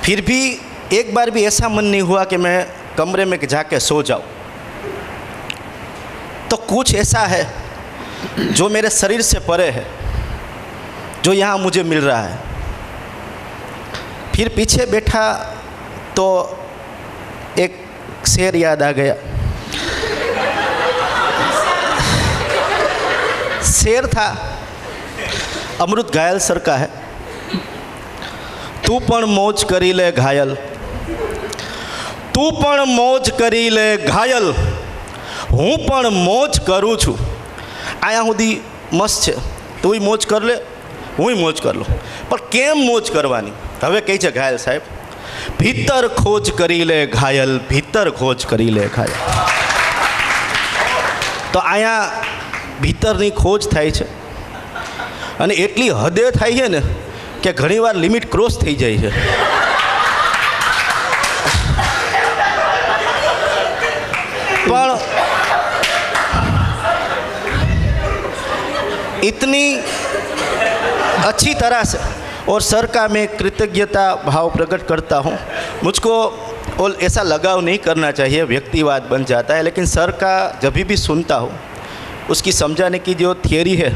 फिर भी एक बार भी ऐसा मन नहीं हुआ कि मैं कमरे में जाके सो जाऊँ। तो कुछ ऐसा है जो मेरे शरीर से परे है, जो यहाँ मुझे मिल रहा है। फिर पीछे बैठा तो एक शेर याद आ गया। शेर था, अमृत घायल सर का है। तू पण मौज करी ले घायल, तू पण मौज करी ले घायल, हूँ पण मौज करूँ छूँ। आया सुधी मस्त है, तू ही मौज कर ले, हूँ ही मौज कर लो, पर केम मौज करवानी? हवे कही है घायल साहेब, भीतर खोज करी ले घायल, भीतर खोज करी ले घायल। तो आया भीतरनी खोज थाय छे અને એટલી હદે થાય છે ને કે ઘણીવાર લિમિટ ક્રોસ થઈ જાય છે। પણ इतनी अच्छी तरह से, और सर का मैं कृतज्ञता भाव प्रकट करता हूँ। मुझको और ऐसा लगाव नहीं करना चाहिए, व्यक्तिवाद बन जाता है, लेकिन सर का जब भी सुनता हूँ उसकी समझाने की जो थियरी है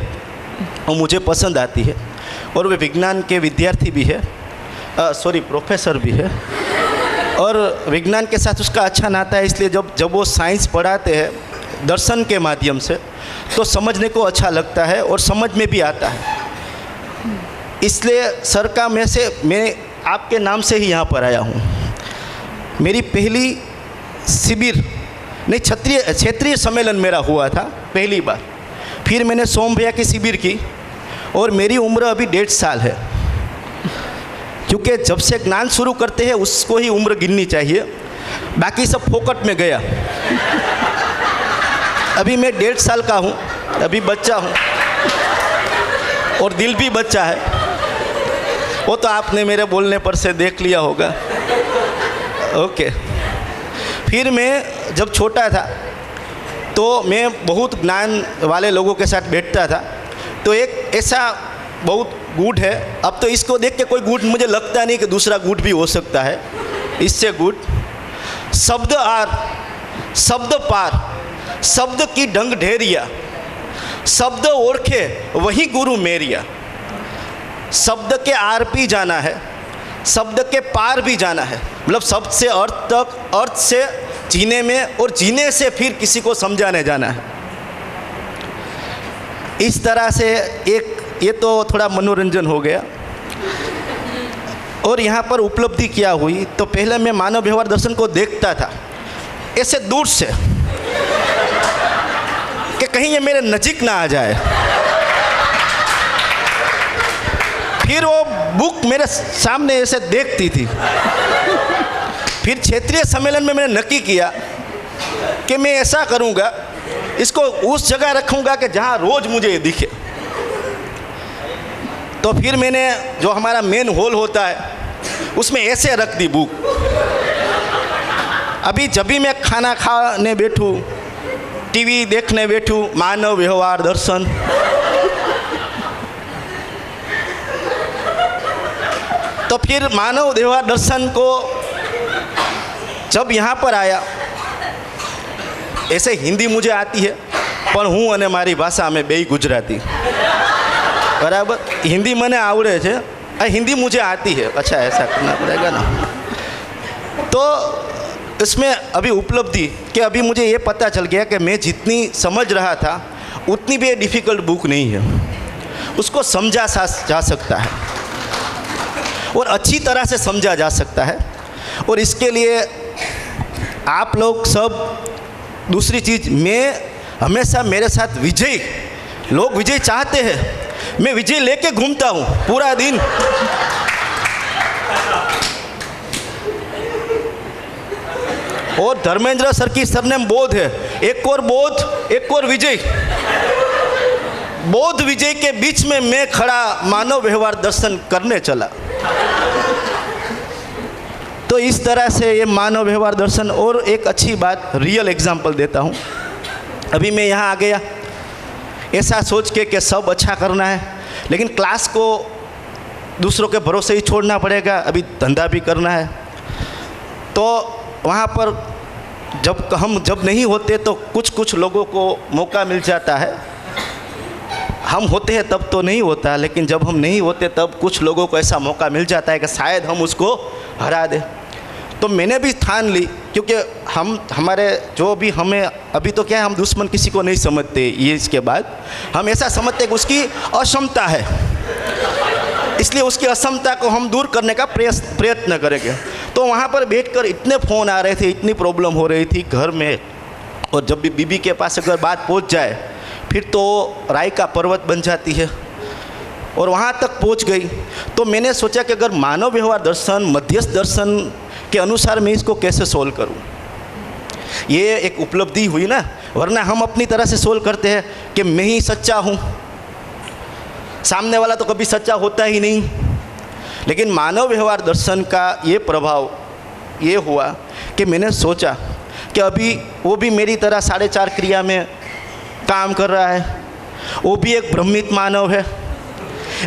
वो मुझे पसंद आती है। और वे विज्ञान के विद्यार्थी भी है, प्रोफेसर भी है, और विज्ञान के साथ उसका अच्छा नाता है। इसलिए जब वो साइंस पढ़ाते हैं दर्शन के माध्यम से तो समझने को अच्छा लगता है और समझ में भी आता है। इसलिए सर का मैं आपके नाम से ही यहाँ पर आया हूँ। मेरी पहली शिविर नहीं, क्षेत्रीय सम्मेलन मेरा हुआ था पहली बार। फिर मैंने सोम भैया की शिविर की और मेरी उम्र अभी 1.5 साल है, क्योंकि जब से ज्ञान शुरू करते हैं उसको ही उम्र गिननी चाहिए, बाकी सब फोकट में गया। अभी मैं 1.5 साल का हूँ, अभी बच्चा हूँ और दिल भी बच्चा है। वो तो आपने मेरे बोलने पर से देख लिया होगा। ओके। फिर मैं जब छोटा था तो मैं बहुत ज्ञान वाले लोगों के साथ बैठता था, तो एक ऐसा बहुत गुड है, अब तो इसको देख के कोई गुड मुझे लगता नहीं कि दूसरा गुड भी हो सकता है इससे गुड। शब्द आर, शब्द पार, शब्द की ढंग ढेरिया, शब्द ओरखे वही गुरु मेरिया। शब्द के आर भी जाना है, शब्द के पार भी जाना है, मतलब शब्द से अर्थ तक, अर्थ से जीने में, और जीने से फिर किसी को समझाने जाना है। इस तरह से एक ये तो थोड़ा मनोरंजन हो गया। और यहाँ पर उपलब्धि क्या हुई, तो पहले मैं मानव व्यवहार दर्शन को देखता था ऐसे दूर से कि कहीं ये मेरे नजीक ना आ जाए। फिर वो बुक मेरे सामने ऐसे देखती थी। फिर क्षेत्रीय सम्मेलन में मैंने नक्की किया कि मैं ऐसा करूँगा, इसको उस जगह रखूँगा कि जहाँ रोज़ मुझे ये दिखे। तो फिर मैंने जो हमारा मेन हॉल होता है उसमें ऐसे रख दी बुक। अभी जब भी मैं खाना खाने बैठूँ, टीवी देखने बैठूँ, मानव व्यवहार दर्शन, तो फिर मानव व्यवहार दर्शन को जब यहाँ पर आया, ऐसे हिंदी मुझे आती है पर हूँ અને મારી ભાષા અમે બેય ગુજરાતી, बराबर। हिंदी मैंने आवड़े છે, हिंदी मुझे आती है। अच्छा, ऐसा करना पड़ेगा ना। तो इसमें अभी उपलब्धि कि अभी मुझे ये पता चल गया कि मैं जितनी समझ रहा था उतनी भी डिफ़िकल्ट बुक नहीं है, उसको समझा जा सकता है और अच्छी तरह से समझा जा सकता है। और इसके लिए आप लोग सब, दूसरी चीज़, मैं हमेशा मेरे साथ विजय, लोग विजय चाहते हैं, मैं विजय लेके घूमता हूँ पूरा दिन। और धर्मेंद्र सर की सरनेम बोध है, एक और बोध एक और विजय। बोध विजय के बीच में मैं खड़ा मानव व्यवहार दर्शन करने चला। तो इस तरह से ये मानव व्यवहार दर्शन। और एक अच्छी बात, रियल एग्जाम्पल देता हूँ। अभी मैं यहाँ आ गया ऐसा सोच के कि सब अच्छा करना है, लेकिन क्लास को दूसरों के भरोसे ही छोड़ना पड़ेगा, अभी धंधा भी करना है। तो वहाँ पर जब नहीं होते तो कुछ लोगों को मौका मिल जाता है। हम होते हैं तब तो नहीं होता, लेकिन जब हम नहीं होते तब कुछ लोगों को ऐसा मौका मिल जाता है कि शायद हम उसको हरा दें। तो मैंने भी ठान ली, क्योंकि हमारे जो भी हमें अभी तो क्या है, हम दुश्मन किसी को नहीं समझते, ये इसके बाद हम ऐसा समझते कि उसकी अक्षमता है, इसलिए उसकी अक्षमता को हम दूर करने का प्रयत्न करेंगे। तो वहाँ पर बैठकर इतने फ़ोन आ रहे थे, इतनी प्रॉब्लम हो रही थी घर में, और जब भी बीबी के पास अगर बात पहुँच जाए फिर तो राय का पर्वत बन जाती है, और वहाँ तक पहुँच गई। तो मैंने सोचा कि अगर मानव व्यवहार दर्शन, मध्यस्थ दर्शन के अनुसार मैं इसको कैसे सोल्व करूँ। ये एक उपलब्धि हुई ना, वरना हम अपनी तरह से सोल्व करते हैं कि मैं ही सच्चा हूँ, सामने वाला तो कभी सच्चा होता ही नहीं। लेकिन मानव व्यवहार दर्शन का ये प्रभाव ये हुआ कि मैंने सोचा कि अभी वो भी मेरी तरह 4.5 क्रिया में काम कर रहा है, वो भी एक भ्रमित मानव है,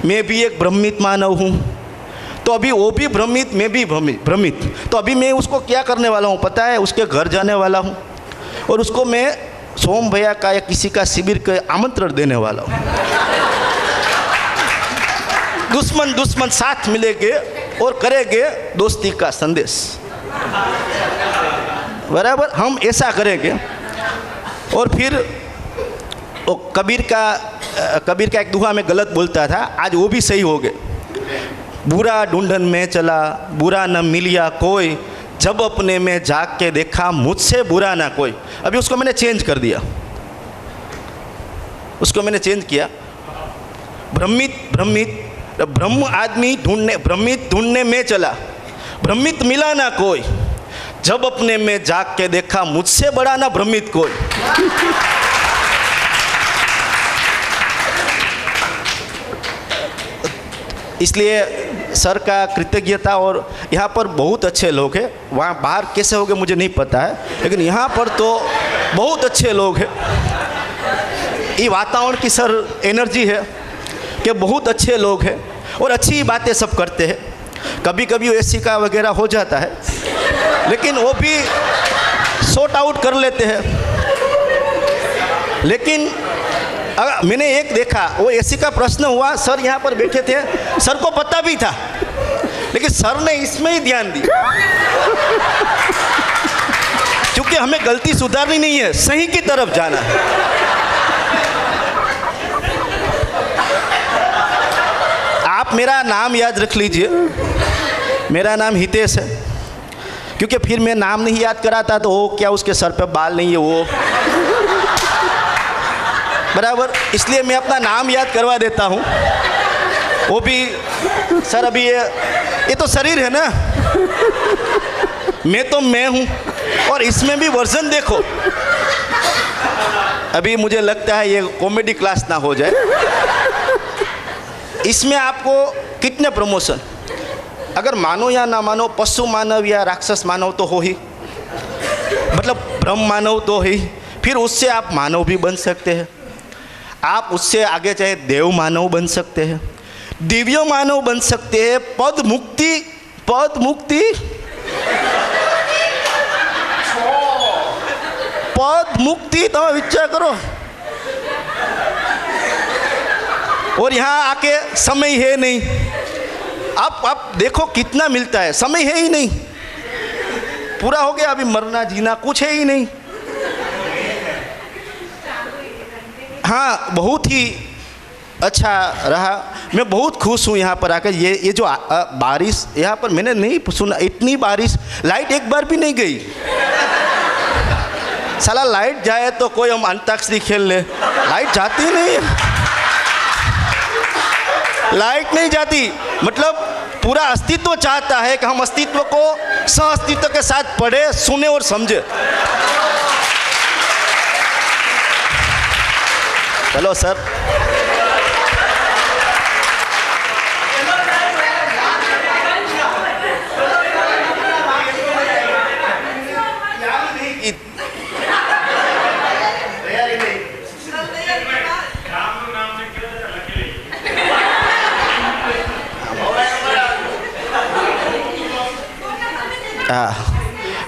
मैं भी एक भ्रमित मानव हूँ। तो अभी वो भी भ्रमित, मैं भी भ्रमित, तो अभी मैं उसको क्या करने वाला हूँ पता है, उसके घर जाने वाला हूँ और उसको मैं सोम भैया का या किसी का शिविर के आमंत्रण देने वाला हूँ। दुश्मन साथ मिलेंगे और करेंगे दोस्ती का संदेश, बराबर हम ऐसा करेंगे। और फिर वो कबीर का एक दुहा में गलत बोलता था, आज वो भी सही हो गए। बुरा ढूंढन में चला, बुरा न मिलिया कोई, जब अपने में जाग के देखा मुझसे बुरा ना कोई। अभी उसको मैंने चेंज कर दिया, उसको मैंने चेंज किया। ब्रह्म आदमी भ्रमित ढूंढने में चला, भ्रमित मिला ना कोई, जब अपने में जाग के देखा मुझसे बड़ा ना भ्रमित कोई। इसलिए सर का कृतज्ञता, और यहाँ पर बहुत अच्छे लोग हैं, वहाँ बाहर कैसे होंगे मुझे नहीं पता है, लेकिन यहाँ पर तो बहुत अच्छे लोग हैं। ये वातावरण की सर एनर्जी है कि बहुत अच्छे लोग हैं और अच्छी बातें सब करते हैं। कभी कभी ऐसी का वगैरह हो जाता है, लेकिन वो भी सॉर्ट आउट कर लेते हैं। लेकिन अगर मैंने एक देखा, वो एसी का प्रश्न हुआ, सर यहाँ पर बैठे थे, सर को पता भी था, लेकिन सर ने इसमें ही ध्यान दिया, क्योंकि हमें गलती सुधारनी नहीं है, सही की तरफ जाना है। आप मेरा नाम याद रख लीजिए, मेरा नाम हितेश है, क्योंकि फिर मैं नाम नहीं याद कराता तो वो क्या उसके सर पे बाल नहीं है वो, बराबर, इसलिए मैं अपना नाम याद करवा देता हूँ। वो भी सर, अभी ये तो शरीर है ना, मैं तो मैं हूँ, और इसमें भी वर्जन देखो। अभी मुझे लगता है ये कॉमेडी क्लास ना हो जाए। इसमें आपको कितने प्रमोशन, अगर मानो या ना मानो, पशु मानव या राक्षस मानव तो हो ही, मतलब ब्रह्म मानव तो ही, फिर उससे आप मानव भी बन सकते हैं, आप उससे आगे चाहे देव मानव बन सकते हैं, दिव्य मानव बन सकते हैं, पद मुक्ति तो विचार करो। और यहाँ आके समय है नहीं, आप देखो कितना मिलता है, समय है ही नहीं, पूरा हो गया, अभी मरना जीना कुछ है ही नहीं। हाँ, बहुत ही अच्छा रहा, मैं बहुत खुश हूँ यहाँ पर आकर। ये जो बारिश यहाँ पर मैंने नहीं सुना, इतनी बारिश, लाइट एक बार भी नहीं गई। साला लाइट जाए तो कोई हम अंताक्षरी खेल ले, लाइट जाती नहीं, लाइट नहीं जाती, मतलब पूरा अस्तित्व चाहता है कि हम अस्तित्व को सह अस्तित्व के साथ पढ़े, सुने और समझे। चलो सर,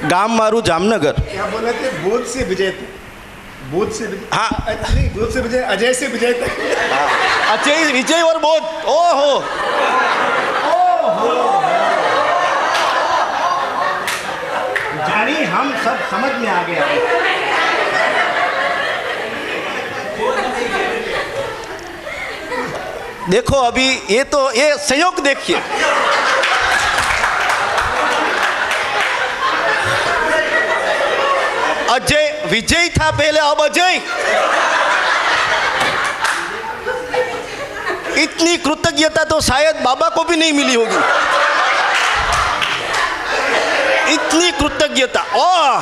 ગામ મારું જામનગર, बोले थे बोध से विजय तक, बोध से विजय, हाँ। नहीं बोध से विजय, अजय से विजय तक। अजय, विजय और बोध, ओहो, जानी हम सब समझ में आ गया। देखो अभी ये संयोग देखिए, अजय विजय था पहले, अब अजय। इतनी कृतज्ञता तो शायद बाबा को भी नहीं मिली होगी, इतनी कृतज्ञता। ओह,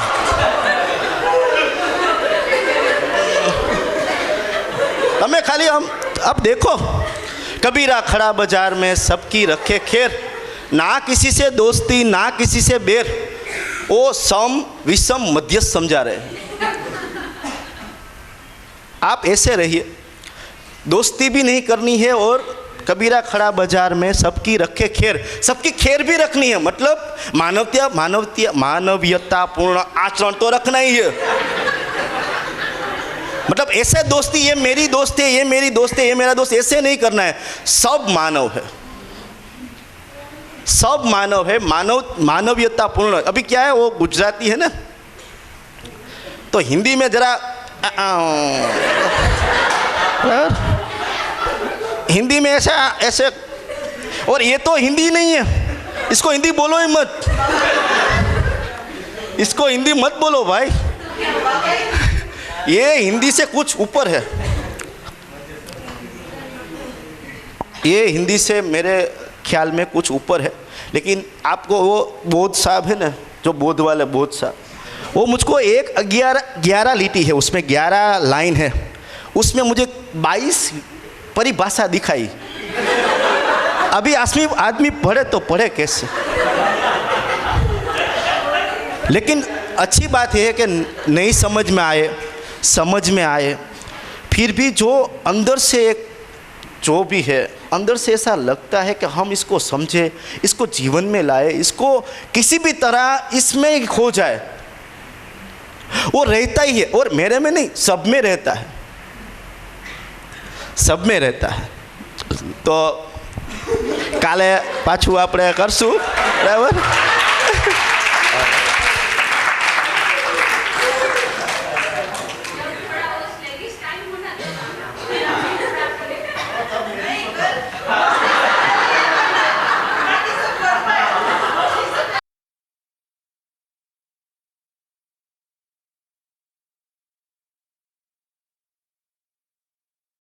हमें खाली हम अब देखो, कबीरा खड़ा बाजार में सबकी रखे खेर, ना किसी से दोस्ती ना किसी से बेर, वो सम विषम मध्यस्थ समझा रहे हैं। आप ऐसे रहिए, दोस्ती भी नहीं करनी है और कबीरा खड़ा बाजार में सबकी रखे खेर, सबकी खेर भी रखनी है, मतलब मानवीयतापूर्ण आचरण तो रखना ही है। मतलब ऐसे दोस्ती, ये मेरी दोस्त है, ये मेरी दोस्त है, ये मेरा दोस्त, ऐसे नहीं करना है। सब मानव है, सब मानव है, मानवीयतापूर्ण। अभी क्या है, वो गुजराती है ना, तो हिंदी में जरा हिंदी में ऐसे, और ये तो हिंदी नहीं है, इसको हिंदी बोलो ही मत, इसको हिंदी मत बोलो भाई, ये हिंदी से कुछ ऊपर है, ये हिंदी से मेरे ख्याल में कुछ ऊपर है। लेकिन आपको वो बोध साहब है ना, जो बोध वाले बोध साहब, वो मुझको 11 लिटी है, उसमें 11 लाइन है, उसमें मुझे 22 परिभाषा दिखाई। अभी आदमी पढ़े तो पढ़े कैसे। लेकिन अच्छी बात यह है कि नहीं समझ में आए, फिर भी जो अंदर से एक जो भी है, अंदर से ऐसा लगता है कि हम इसको समझे, इसको जीवन में लाए, इसको किसी भी तरह इसमें खो जाए, वो रहता ही है। और मेरे में नहीं, सब में रहता है, सब में रहता है। तो काले पाछू આપણે કરશું, બરાબર।